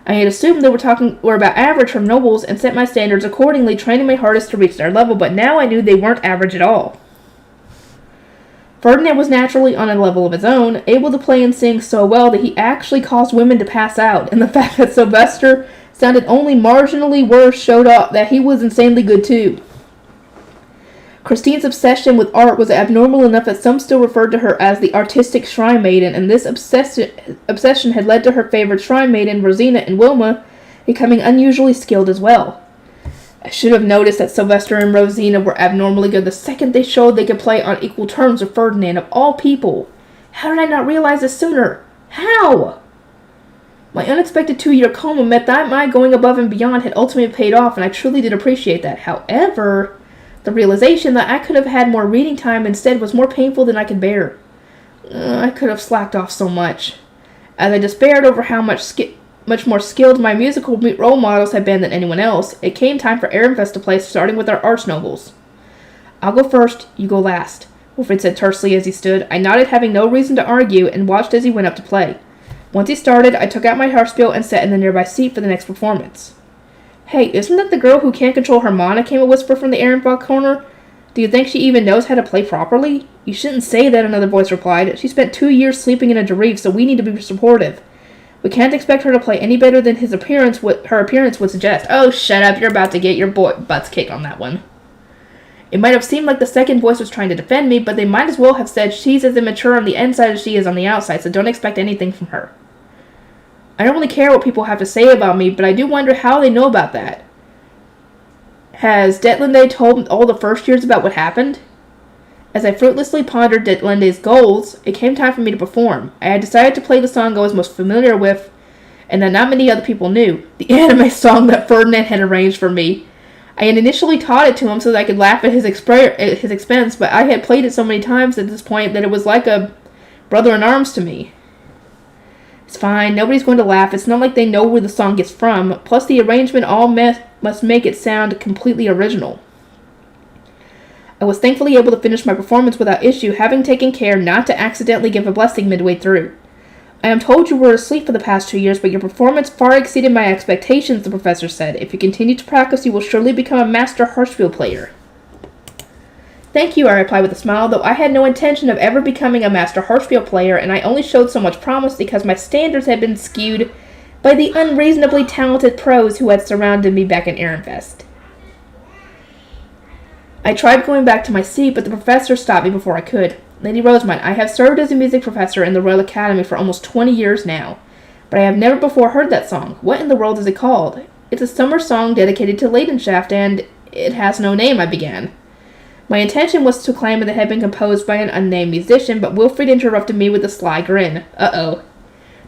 I had assumed they were about average from nobles and set my standards accordingly, training my hardest to reach their level, but now I knew they weren't average at all. Ferdinand was naturally on a level of his own, able to play and sing so well that he actually caused women to pass out, and the fact that Sylvester sounded only marginally worse showed up that he was insanely good too. Christine's obsession with art was abnormal enough that some still referred to her as the artistic shrine maiden, and this obsession had led to her favorite shrine maiden, Rosina and Wilma, becoming unusually skilled as well. I should have noticed that Sylvester and Rosina were abnormally good the second they showed they could play on equal terms with Ferdinand, of all people. How did I not realize this sooner? How? My unexpected 2-year coma meant that my going above and beyond had ultimately paid off, and I truly did appreciate that. However, the realization that I could have had more reading time instead was more painful than I could bear. I could have slacked off so much. As I despaired over how much more skilled my musical role models had been than anyone else, it came time for Ehrenfest to play, starting with our arch nobles. "I'll go first, you go last," Wilfred said tersely as he stood. I nodded, having no reason to argue, and watched as he went up to play. Once he started, I took out my harpsichord and sat in the nearby seat for the next performance. "Hey, isn't that the girl who can't control her mana?" came a whisper from the Ehrenfest corner. "Do you think she even knows how to play properly?" "You shouldn't say that," another voice replied. "She spent 2 years sleeping in a Jarif, so we need to be supportive. We can't expect her to play any better than her appearance would suggest." "Oh, shut up, you're about to get your butts kicked on that one." It might have seemed like the second voice was trying to defend me, but they might as well have said she's as immature on the inside as she is on the outside, so don't expect anything from her. I don't really care what people have to say about me, but I do wonder how they know about that. Has Detlinde told all the first years about what happened? As I fruitlessly pondered Detlinde's goals, it came time for me to perform. I had decided to play the song I was most familiar with, and that not many other people knew, the anime song that Ferdinand had arranged for me. I had initially taught it to him so that I could laugh at his expense, but I had played it so many times at this point that it was like a brother in arms to me. It's fine, nobody's going to laugh. It's not like they know where the song is from. Plus, the arrangement must make it sound completely original. I was thankfully able to finish my performance without issue, having taken care not to accidentally give a blessing midway through. I am told you were asleep for the past 2 years, but your performance far exceeded my expectations, the professor said. If you continue to practice, you will surely become a master harpsichord player. Thank you, I replied with a smile, though I had no intention of ever becoming a master harpsichord player, and I only showed so much promise because my standards had been skewed by the unreasonably talented pros who had surrounded me back in Ehrenfest. I tried going back to my seat, but the professor stopped me before I could. Lady Rosamond, I have served as a music professor in the Royal Academy for almost 20 years now, but I have never before heard that song. What in the world is it called? It's a summer song dedicated to Leidenschaft, and it has no name, I began. My intention was to claim that it had been composed by an unnamed musician, but Wilfrid interrupted me with a sly grin. Uh-oh.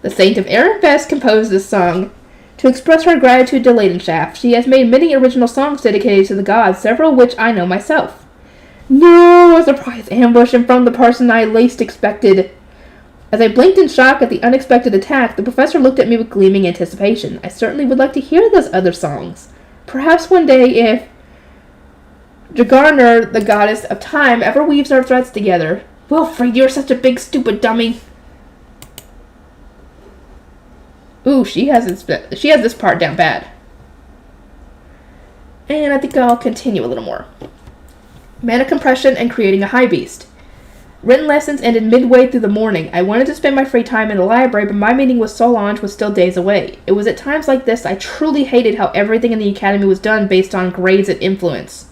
The Saint of Ehrenfest composed this song. To express her gratitude to Leidenschaft, she has made many original songs dedicated to the gods, several of which I know myself. No! A surprise ambush in front of the person I least expected. As I blinked in shock at the unexpected attack, the professor looked at me with gleaming anticipation. I certainly would like to hear those other songs. Perhaps one day if Dragarner, the goddess of time, ever weaves our threads together. Wilfrid, you're such a big stupid dummy. Ooh, she has this part down bad. And I think I'll continue a little more. Mana compression and creating a high beast. Written lessons ended midway through the morning. I wanted to spend my free time in the library, but my meeting with Solange was still days away. It was at times like this I truly hated how everything in the academy was done based on grades and influence.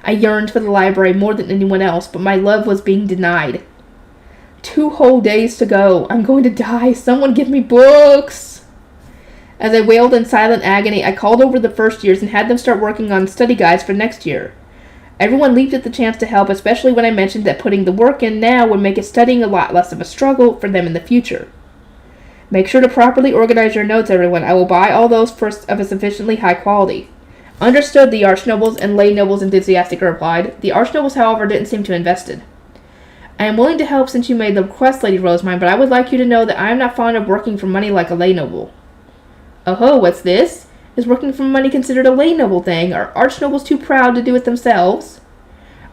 I yearned for the library more than anyone else, but my love was being denied. 2 whole days to go. I'm going to die. Someone give me books. As I wailed in silent agony, I called over the first years and had them start working on study guides for next year. Everyone leaped at the chance to help, especially when I mentioned that putting the work in now would make it studying a lot less of a struggle for them in the future. Make sure to properly organize your notes, everyone. I will buy all those first of a sufficiently high quality. Understood, the archnobles and lay nobles enthusiastically replied. The archnobles, however, didn't seem too invested. I am willing to help since you made the request, Lady Rosamond, but I would like you to know that I am not fond of working for money like a lay noble. Oh-ho, what's this? Is working for money considered a lay noble thing? Are archnobles too proud to do it themselves?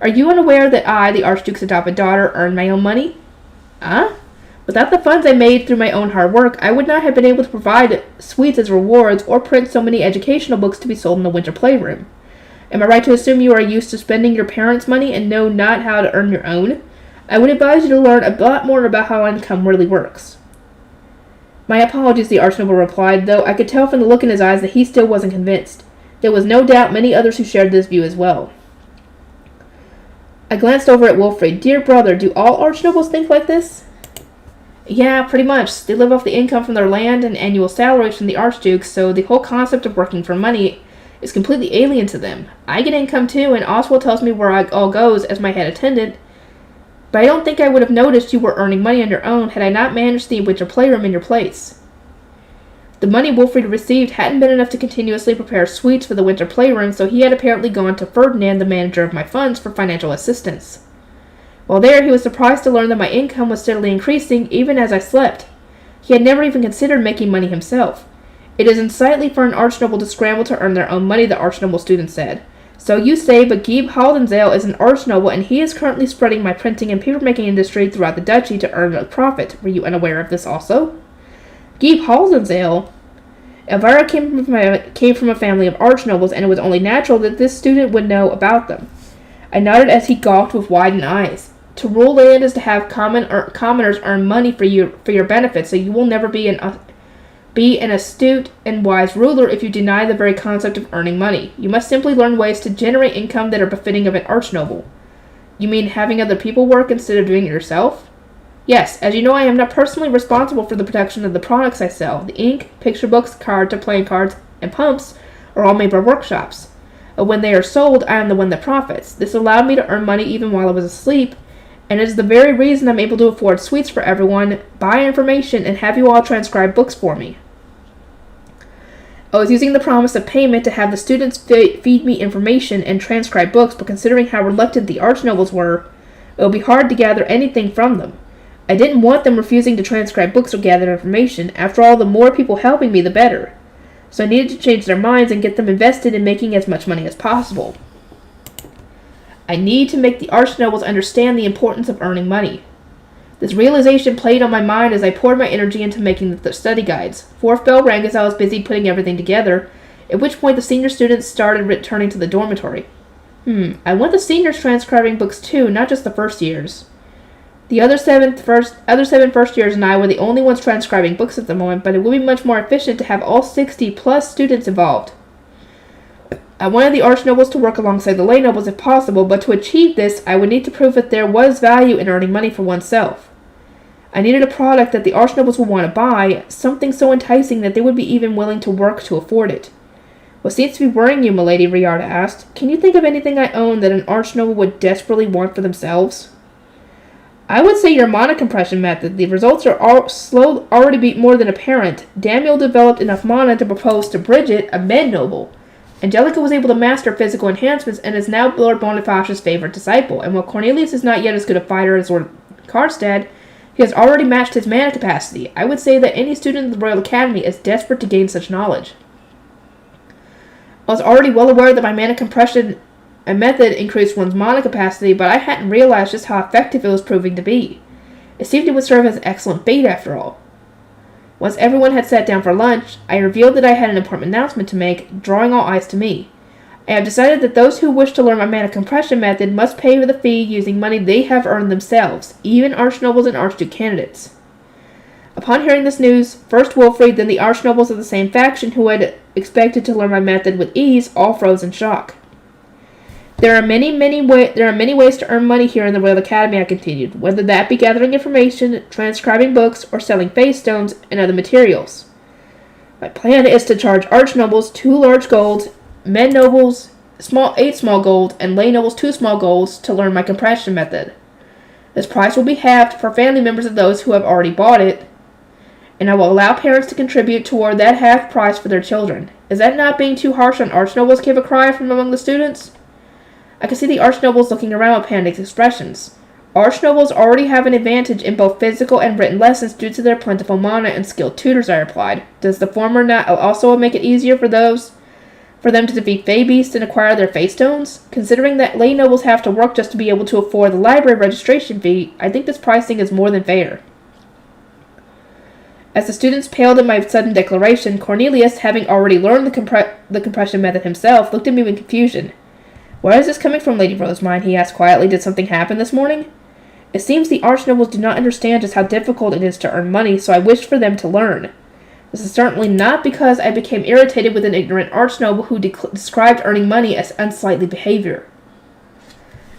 Are you unaware that I, the Archduke's adopted daughter, earn my own money? Huh? Without the funds I made through my own hard work, I would not have been able to provide sweets as rewards or print so many educational books to be sold in the winter playroom. Am I right to assume you are used to spending your parents' money and know not how to earn your own? I would advise you to learn a lot more about how income really works. My apologies, the Archnoble replied, though I could tell from the look in his eyes that he still wasn't convinced. There was no doubt many others who shared this view as well. I glanced over at Wilfrid. Dear brother, do all Archnobles think like this? Yeah, pretty much. They live off the income from their land and annual salaries from the Archduke, so the whole concept of working for money is completely alien to them. I get income too, and Oswald tells me where it all goes as my head attendant, but I don't think I would have noticed you were earning money on your own had I not managed the winter playroom in your place. The money Wilfrid received hadn't been enough to continuously prepare sweets for the winter playroom, so he had apparently gone to Ferdinand, the manager of my funds, for financial assistance. While there, he was surprised to learn that my income was steadily increasing even as I slept. He had never even considered making money himself. It is unsightly for an archnoble to scramble to earn their own money, the archnoble student said. So you say, but Gieb Haldensale is an archnoble, and he is currently spreading my printing and papermaking industry throughout the duchy to earn a profit. Were you unaware of this also? Gieb Haldensale? Elvira came from a family of archnobles, and it was only natural that this student would know about them. I nodded as he gawked with widened eyes. To rule land is to have commoners earn money for your benefit, so you will never be an astute and wise ruler if you deny the very concept of earning money. You must simply learn ways to generate income that are befitting of an archnoble. You mean having other people work instead of doing it yourself? Yes, as you know, I am not personally responsible for the production of the products I sell. The ink, picture books, playing cards, and pumps are all made by workshops. But when they are sold, I am the one that profits. This allowed me to earn money even while I was asleep, and it is the very reason I'm able to afford sweets for everyone, buy information, and have you all transcribe books for me. I was using the promise of payment to have the students feed me information and transcribe books, but considering how reluctant the archnobles were, it would be hard to gather anything from them. I didn't want them refusing to transcribe books or gather information. After all, the more people helping me, the better. So I needed to change their minds and get them invested in making as much money as possible. I need to make the archnobles understand the importance of earning money. This realization played on my mind as I poured my energy into making the study guides. Fourth bell rang as I was busy putting everything together, at which point the senior students started returning to the dormitory. I want the seniors transcribing books too, not just the first years. The other seven first years and I were the only ones transcribing books at the moment, but it would be much more efficient to have all 60 plus students involved. I wanted the archnobles to work alongside the lay nobles if possible, but to achieve this, I would need to prove that there was value in earning money for oneself. I needed a product that the archnobles would want to buy, something so enticing that they would be even willing to work to afford it. What seems to be worrying you, milady? Riarda asked. Can you think of anything I own that an archnoble would desperately want for themselves? I would say your mana compression method. The results are already be more than apparent. Daniel developed enough mana to propose to Bridget, a med noble. Angelica was able to master physical enhancements and is now Lord Boniface's favorite disciple, and while Cornelius is not yet as good a fighter as Lord Karstad, he has already matched his mana capacity. I would say that any student of the Royal Academy is desperate to gain such knowledge. I was already well aware that my mana compression method increased one's mana capacity, but I hadn't realized just how effective it was proving to be. It seemed it would serve as excellent bait after all. Once everyone had sat down for lunch, I revealed that I had an important announcement to make, drawing all eyes to me. I have decided that those who wish to learn my mana compression method must pay for the fee using money they have earned themselves, even archnobles and archduke candidates. Upon hearing this news, first Wilfrid, then the archnobles of the same faction who had expected to learn my method with ease, all froze in shock. There are many ways to earn money here in the Royal Academy, I continued, whether that be gathering information, transcribing books, or selling face stones and other materials. My plan is to charge archnobles 2 large golds, men nobles 8 small gold, and lay nobles 2 small golds to learn my compression method. This price will be halved for family members of those who have already bought it, and I will allow parents to contribute toward that half price for their children. Is that not being too harsh on archnobles? Came a cry from among the students. I could see the archnobles looking around with panicked expressions. Archnobles already have an advantage in both physical and written lessons due to their plentiful mana and skilled tutors, I replied. Does the former not also make it easier for them to defeat Fey Beasts and acquire their Fey Stones? Considering that lay nobles have to work just to be able to afford the library registration fee, I think this pricing is more than fair. As the students paled at my sudden declaration, Cornelius, having already learned the compression method himself, looked at me with confusion. Where is this coming from, Lady Rosemine? He asked quietly. Did something happen this morning? It seems the archnobles do not understand just how difficult it is to earn money, so I wished for them to learn. This is certainly not because I became irritated with an ignorant archnoble who described earning money as unsightly behavior.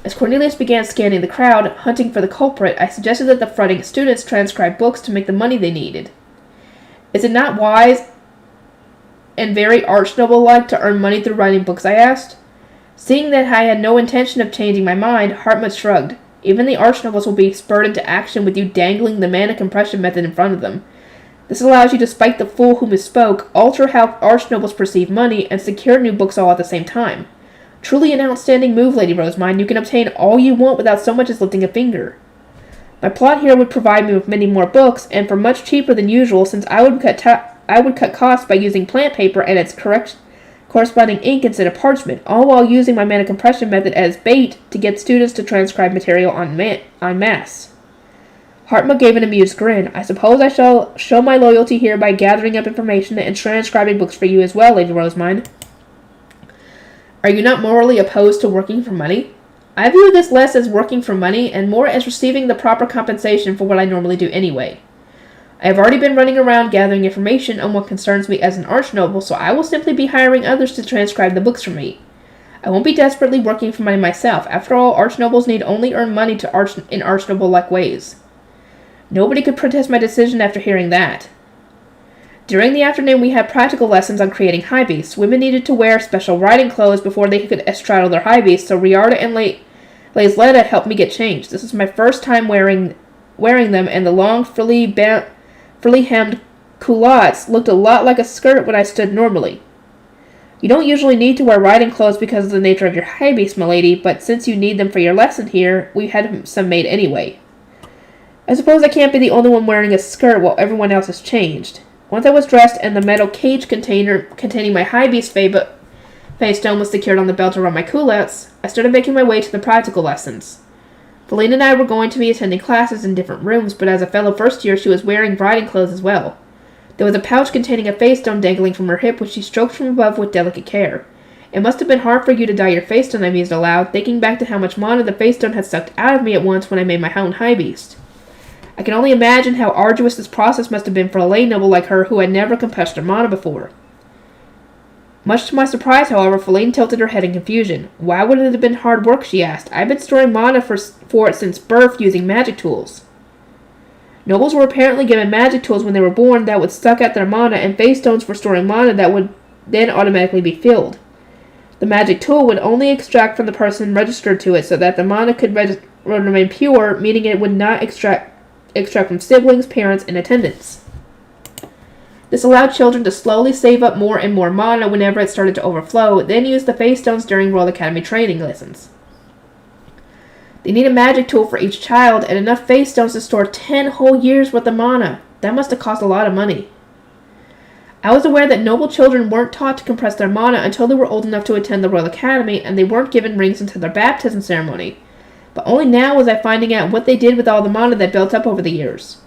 As Cornelius began scanning the crowd, hunting for the culprit, I suggested that the fronting students transcribe books to make the money they needed. Is it not wise and very archnoble-like to earn money through writing books? I asked. Seeing that I had no intention of changing my mind, Hartmut shrugged. Even the archnobles will be spurred into action with you dangling the mana compression method in front of them. This allows you to spike the fool who misspoke, alter how archnobles perceive money, and secure new books all at the same time. Truly an outstanding move, Lady Rosemine. You can obtain all you want without so much as lifting a finger. My plot here would provide me with many more books, and for much cheaper than usual, since I would cut costs by using plant paper and its corresponding ink instead of parchment, all while using my mana compression method as bait to get students to transcribe material en masse. Hartmut gave an amused grin. I suppose I shall show my loyalty here by gathering up information and transcribing books for you as well, Lady Rosemine. Are you not morally opposed to working for money? I view this less as working for money and more as receiving the proper compensation for what I normally do anyway. I have already been running around gathering information on what concerns me as an archnoble, so I will simply be hiring others to transcribe the books for me. I won't be desperately working for money myself. After all, archnobles need only earn money in archnoble-like ways. Nobody could protest my decision after hearing that. During the afternoon, we had practical lessons on creating high beasts. Women needed to wear special riding clothes before they could straddle their high beasts, so Riarda and Laisletta helped me get changed. This was my first time wearing them, and the long, frilly hemmed culottes looked a lot like a skirt when I stood normally. You don't usually need to wear riding clothes because of the nature of your high beast, milady, but since you need them for your lesson here, we had some made anyway. I suppose I can't be the only one wearing a skirt while everyone else has changed. Once I was dressed and the metal cage container containing my high beast face stone was secured on the belt around my culottes, I started making my way to the practical lessons. Feline and I were going to be attending classes in different rooms, but as a fellow first year, she was wearing riding clothes as well. There was a pouch containing a face stone dangling from her hip, which she stroked from above with delicate care. It must have been hard for you to dye your face stone, I mused aloud, thinking back to how much mana the face stone had sucked out of me at once when I made my own high beast. I can only imagine how arduous this process must have been for a lay noble like her who had never compressed her mana before. Much to my surprise, however, Feline tilted her head in confusion. Why would it have been hard work, she asked. I've been storing mana for it since birth using magic tools. Nobles were apparently given magic tools when they were born that would suck out their mana, and face stones for storing mana that would then automatically be filled. The magic tool would only extract from the person registered to it so that the mana could remain pure, meaning it would not extract from siblings, parents, and attendants. This allowed children to slowly save up more and more mana whenever it started to overflow, then use the face stones during Royal Academy training lessons. They need a magic tool for each child and enough face stones to store 10 whole years worth of mana. That must have cost a lot of money. I was aware that noble children weren't taught to compress their mana until they were old enough to attend the Royal Academy, and they weren't given rings until their baptism ceremony. But only now was I finding out what they did with all the mana that built up over the years.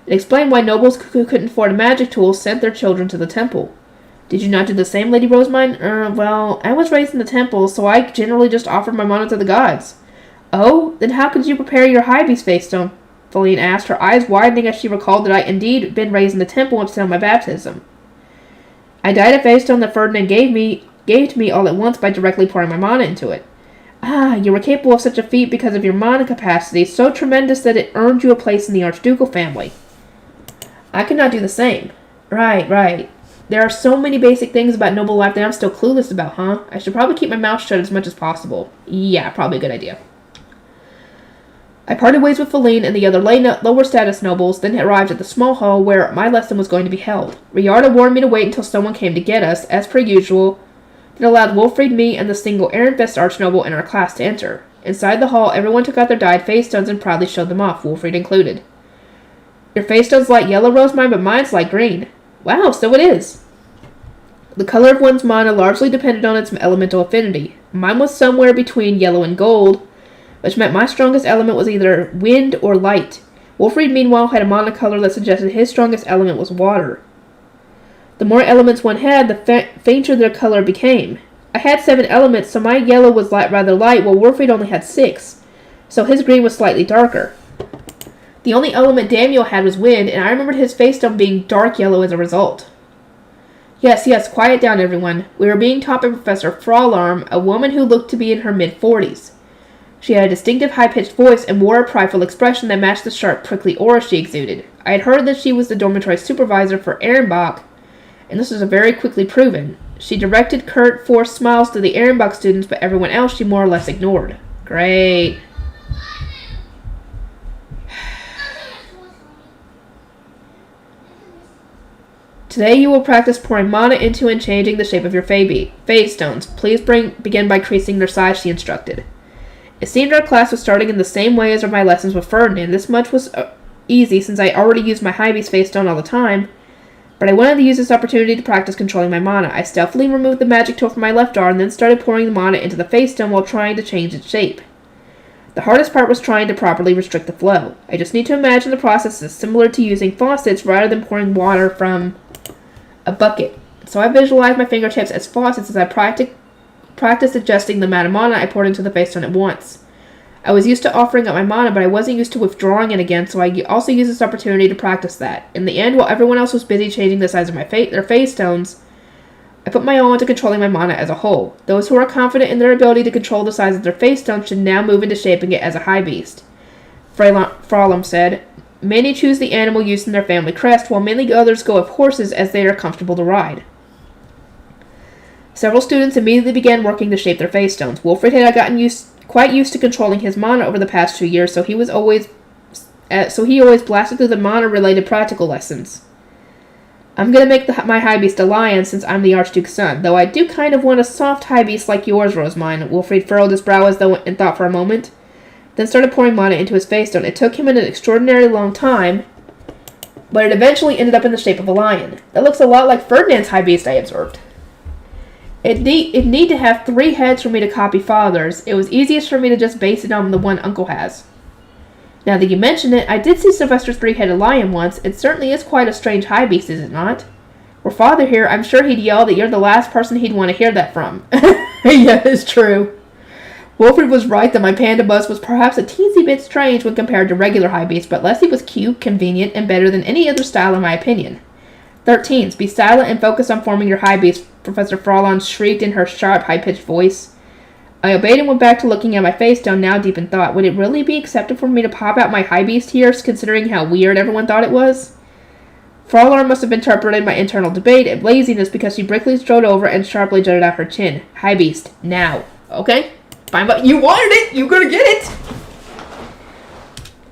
It explained why nobles who couldn't afford a magic tool sent their children to the temple. Did you not do the same, Lady Rosemine? Well, I was raised in the temple, so I generally just offered my mana to the gods. Oh? Then how could you prepare your high beast face stone? Feline asked, her eyes widening as she recalled that I indeed been raised in the temple until my baptism. I dyed a face stone that Ferdinand gave to me all at once by directly pouring my mana into it. Ah, you were capable of such a feat because of your mana capacity, so tremendous that it earned you a place in the Archducal family. I could not do the same. Right. There are so many basic things about noble life that I'm still clueless about, huh? I should probably keep my mouth shut as much as possible. Yeah, probably a good idea. I parted ways with Feline and the other lower status nobles, then arrived at the small hall where my lesson was going to be held. Riarda warned me to wait until someone came to get us, as per usual, then allowed Wolfried, me, and the single Ehrenfest archnoble in our class to enter. Inside the hall, everyone took out their dyed face stones and proudly showed them off, Wolfried included. Your face stone's light yellow, Rosemine, but mine's light green. Wow, so it is. The color of one's mana largely depended on its elemental affinity. Mine was somewhere between yellow and gold, which meant my strongest element was either wind or light. Wolfried, meanwhile, had a mana color that suggested his strongest element was water. The more elements one had, the fainter their color became. I had 7 elements, so my yellow was rather light, while Wolfried only had 6, so his green was slightly darker. The only element Daniel had was wind, and I remembered his face stone being dark yellow as a result. Yes, quiet down, everyone. We were being taught by Professor Fraularm, a woman who looked to be in her mid-40s. She had a distinctive high-pitched voice and wore a prideful expression that matched the sharp, prickly aura she exuded. I had heard that she was the dormitory supervisor for Ehrenbach, and this was very quickly proven. She directed curt, forced smiles to the Ehrenbach students, but everyone else she more or less ignored. Great. Today you will practice pouring mana into and changing the shape of your face stones. Please begin by increasing their size, she instructed. It seemed our class was starting in the same way as my lessons with Ferdinand. This much was easy since I already used my high beast face stone all the time, but I wanted to use this opportunity to practice controlling my mana. I stealthily removed the magic tool from my left arm and then started pouring the mana into the face stone while trying to change its shape. The hardest part was trying to properly restrict the flow. I just need to imagine the process as similar to using faucets rather than pouring water from a bucket. So I visualized my fingertips as faucets as I practiced adjusting the amount of mana I poured into the face stone at once. I was used to offering up my mana, but I wasn't used to withdrawing it again, so I also used this opportunity to practice that. In the end, while everyone else was busy changing the size of their face stones, I put my all into controlling my mana as a whole. Those who are confident in their ability to control the size of their face stones should now move into shaping it as a high beast. Fraulam said. Many choose the animal used in their family crest, while many others go with horses as they are comfortable to ride. Several students immediately began working to shape their face stones. Wolfried had gotten quite used to controlling his mana over the past 2 years, so he always blasted through the mana-related practical lessons. I'm gonna make my high beast a lion since I'm the Archduke's son, though I do kind of want a soft high beast like yours, Rosamine. Wilfrid furrowed his brow as though in thought for a moment, then started pouring mana into his face stone. It took him an extraordinarily long time, but it eventually ended up in the shape of a lion. That looks a lot like Ferdinand's high beast, I observed. It need to have 3 heads for me to copy Father's. It was easiest for me to just base it on the one Uncle has. Now that you mention it, I did see Sylvester's 3-headed lion once. It certainly is quite a strange high beast, is it not? Were Father here, I'm sure he'd yell that you're the last person he'd want to hear that from. Yeah, it's true. Wilfrid was right that my panda bust was perhaps a teensy bit strange when compared to regular high beasts, but Leslie was cute, convenient, and better than any other style in my opinion. 13s, be silent and focus on forming your high beast, Professor Frolon shrieked in her sharp, high-pitched voice. I obeyed and went back to looking at my face stone, now deep in thought. Would it really be acceptable for me to pop out my high beast here, considering how weird everyone thought it was? Frolon must have interpreted my internal debate and laziness because she briskly strode over and sharply jutted out her chin. High beast, now. Okay, fine, but you wanted it! You're gonna get it!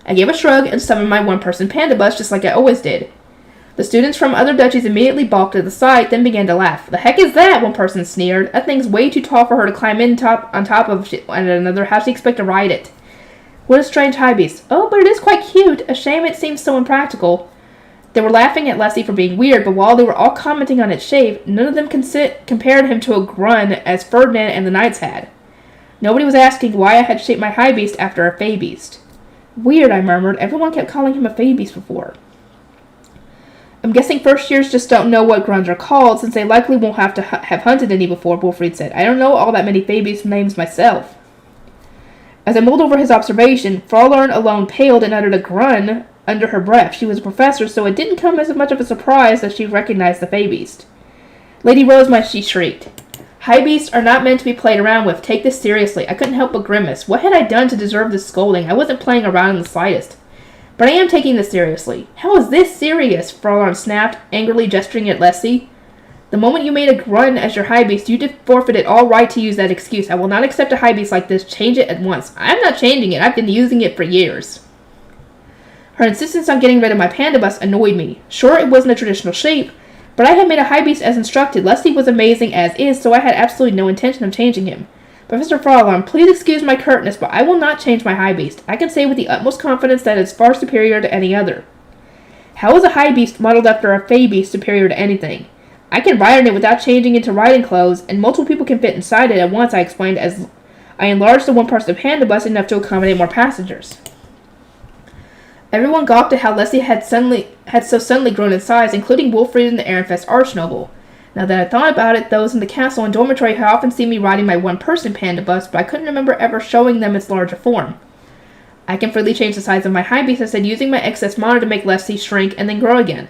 I gave a shrug and summoned my one-person panda bus just like I always did. The students from other duchies immediately balked at the sight, then began to laugh. The heck is that? One person sneered. That thing's way too tall for her to climb on top of, and another, how'd she expect to ride it? What a strange high beast. Oh, but it is quite cute. A shame it seems so impractical. They were laughing at Leslie for being weird, but while they were all commenting on its shape, none of them compared him to a grun as Ferdinand and the knights had. Nobody was asking why I had shaped my high beast after a fey beast. Weird, I murmured. Everyone kept calling him a fey beast before. I'm guessing first years just don't know what grunts are called, since they likely won't have to have hunted any before, Wilfrid said. I don't know all that many fey beast names myself. As I mulled over his observation, Frolon alone paled and uttered a grunt under her breath. She was a professor, so it didn't come as much of a surprise that she recognized the fey beast. Lady Rosemine, she shrieked. High beasts are not meant to be played around with. Take this seriously. I couldn't help but grimace. What had I done to deserve this scolding? I wasn't playing around in the slightest. But I am taking this seriously. How is this serious? Frolon snapped, angrily gesturing at Leslie. The moment you made a grunt as your high beast, you forfeited all right to use that excuse. I will not accept a high beast like this. Change it at once. I'm not changing it. I've been using it for years. Her insistence on getting rid of my panda bust annoyed me. Sure, it wasn't a traditional shape, but I had made a high beast as instructed. Leslie was amazing as is, so I had absolutely no intention of changing him. Professor Frolon, please excuse my curtness, but I will not change my high beast. I can say with the utmost confidence that it is far superior to any other. How is a high beast modeled after a fey beast superior to anything? I can ride on it without changing into riding clothes, and multiple people can fit inside it at once, I explained, as I enlarged the one-person panda bus enough to accommodate more passengers. Everyone gawped at how Leslie had so suddenly grown in size, including Wilfrid and the Ehrenfest archnoble. Now that I thought about it, those in the castle and dormitory had often seen me riding my one-person panda bus, but I couldn't remember ever showing them its larger form. I can freely change the size of my high beast, I said, using my excess mana to make Leslie shrink and then grow again.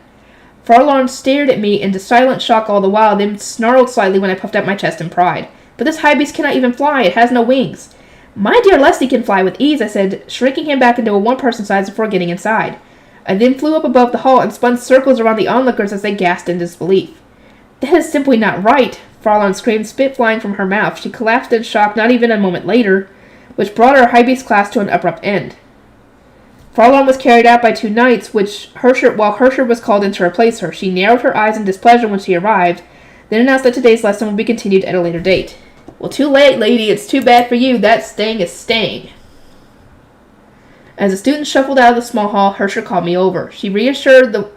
Frolon stared at me in silent shock all the while, then snarled slightly when I puffed out my chest in pride. But this high beast cannot even fly, it has no wings. My dear Leslie can fly with ease, I said, shrinking him back into a one-person size before getting inside. I then flew up above the hall and spun circles around the onlookers as they gasped in disbelief. That is simply not right, Frolon screamed, spit flying from her mouth. She collapsed in shock not even a moment later, which brought our high beast class to an abrupt end. Frolon was carried out by 2 knights, while Hersher was called in to replace her. She narrowed her eyes in displeasure when she arrived, then announced that today's lesson would be continued at a later date. Well, too late, lady. It's too bad for you. That staying is staying. As the students shuffled out of the small hall, Hersher called me over. She reassured the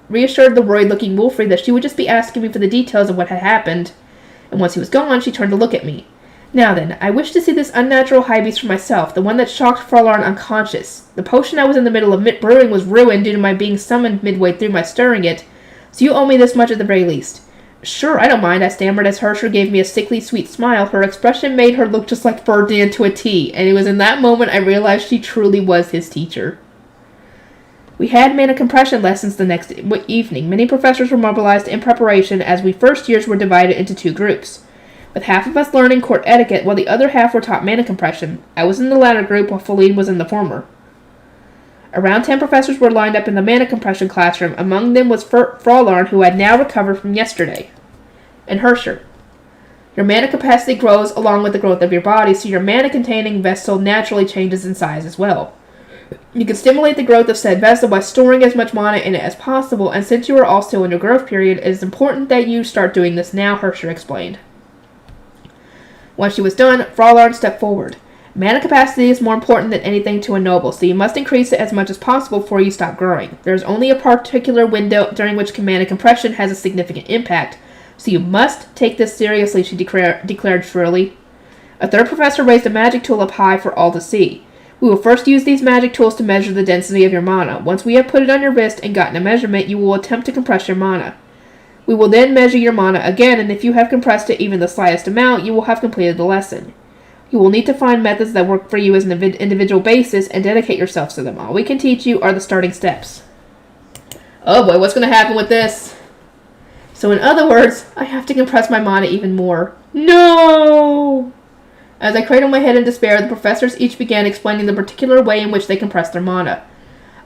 worried-looking Wilfrid that she would just be asking me for the details of what had happened, and once he was gone, she turned to look at me. Now then, I wish to see this unnatural high beast for myself, the one that shocked Frolon unconscious. The potion I was in the middle of brewing was ruined due to my being summoned midway through my stirring it, so you owe me this much at the very least. Sure, I don't mind, I stammered as Hersher gave me a sickly sweet smile. Her expression made her look just like Ferdinand to a T, and it was in that moment I realized she truly was his teacher. We had mana compression lessons the next evening. Many professors were mobilized in preparation as we first years were divided into 2 groups, with half of us learning court etiquette while the other half were taught mana compression. I was in the latter group while Feline was in the former. Around 10 professors were lined up in the mana compression classroom. Among them was Frolon, who had now recovered from yesterday, and Hersher. Your mana capacity grows along with the growth of your body, so your mana-containing vessel naturally changes in size as well. You can stimulate the growth of said vessel by storing as much mana in it as possible, and since you are all still in your growth period, it is important that you start doing this now, Hersher explained. Once she was done, Frolard stepped forward. Mana capacity is more important than anything to a noble, so you must increase it as much as possible before you stop growing. There is only a particular window during which mana compression has a significant impact, so you must take this seriously, she declared shrilly. A third professor raised a magic tool up high for all to see. We will first use these magic tools to measure the density of your mana. Once we have put it on your wrist and gotten a measurement, you will attempt to compress your mana. We will then measure your mana again, and if you have compressed it even the slightest amount, you will have completed the lesson. You will need to find methods that work for you as an individual basis and dedicate yourselves to them. All we can teach you are the starting steps. Oh boy, what's going to happen with this? So in other words, I have to compress my mana even more. No! As I cradled my head in despair, the professors each began explaining the particular way in which they compress their mana.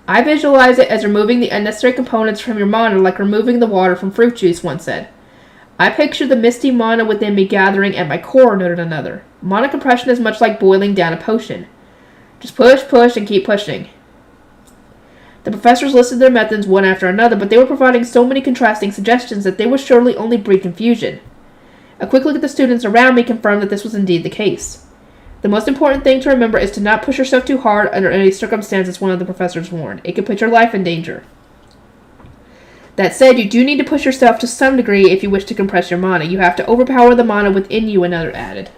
I visualize it as removing the unnecessary components from your mana like removing the water from fruit juice, one said. I picture the misty mana within me gathering at my core, noted another. Mana compression is much like boiling down a potion. Just push, and keep pushing. The professors listed their methods one after another, but they were providing so many contrasting suggestions that they would surely only breed confusion. A quick look at the students around me confirmed that this was indeed the case. The most important thing to remember is to not push yourself too hard under any circumstances, one of the professors warned. It could put your life in danger. That said, you do need to push yourself to some degree if you wish to compress your mana. You have to overpower the mana within you, another added.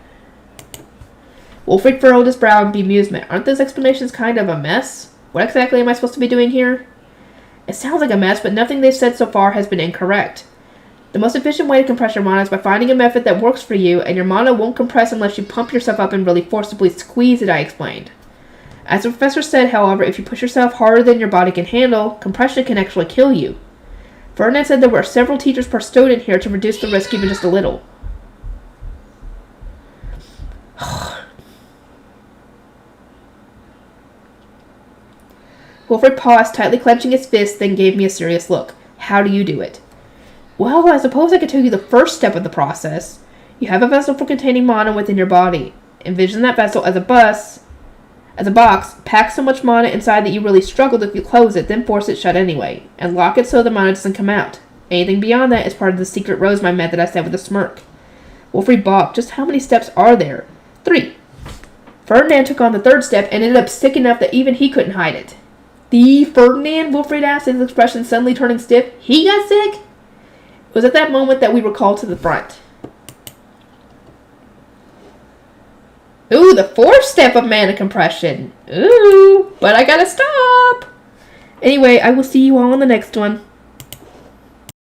Wolfried furrowed his brow in bemusement. Aren't those explanations kind of a mess? What exactly am I supposed to be doing here? It sounds like a mess, but nothing they've said so far has been incorrect. The most efficient way to compress your mana is by finding a method that works for you, and your mana won't compress unless you pump yourself up and really forcibly squeeze it, I explained. As the professor said, however, if you push yourself harder than your body can handle, compression can actually kill you. Ferdinand said there were several teachers per student here to reduce the risk even just a little. Wilfred paused, tightly clenching his fist, then gave me a serious look. How do you do it? Well, I suppose I could tell you the first step of the process. You have a vessel for containing mana within your body. Envision that vessel as a box, pack so much mana inside that you really struggle if you close it, then force it shut anyway, and lock it so the mana doesn't come out. Anything beyond that is part of the secret Rosemine method, I said with a smirk. Wilfried balked. Just how many steps are there? 3. Ferdinand took on the third step and ended up sick enough that even he couldn't hide it. The Ferdinand? Wilfried asked, his expression suddenly turning stiff. He got sick? It was at that moment that we were called to the front. Ooh, the fourth step of mana compression. Ooh, but I gotta stop. Anyway, I will see you all in the next one.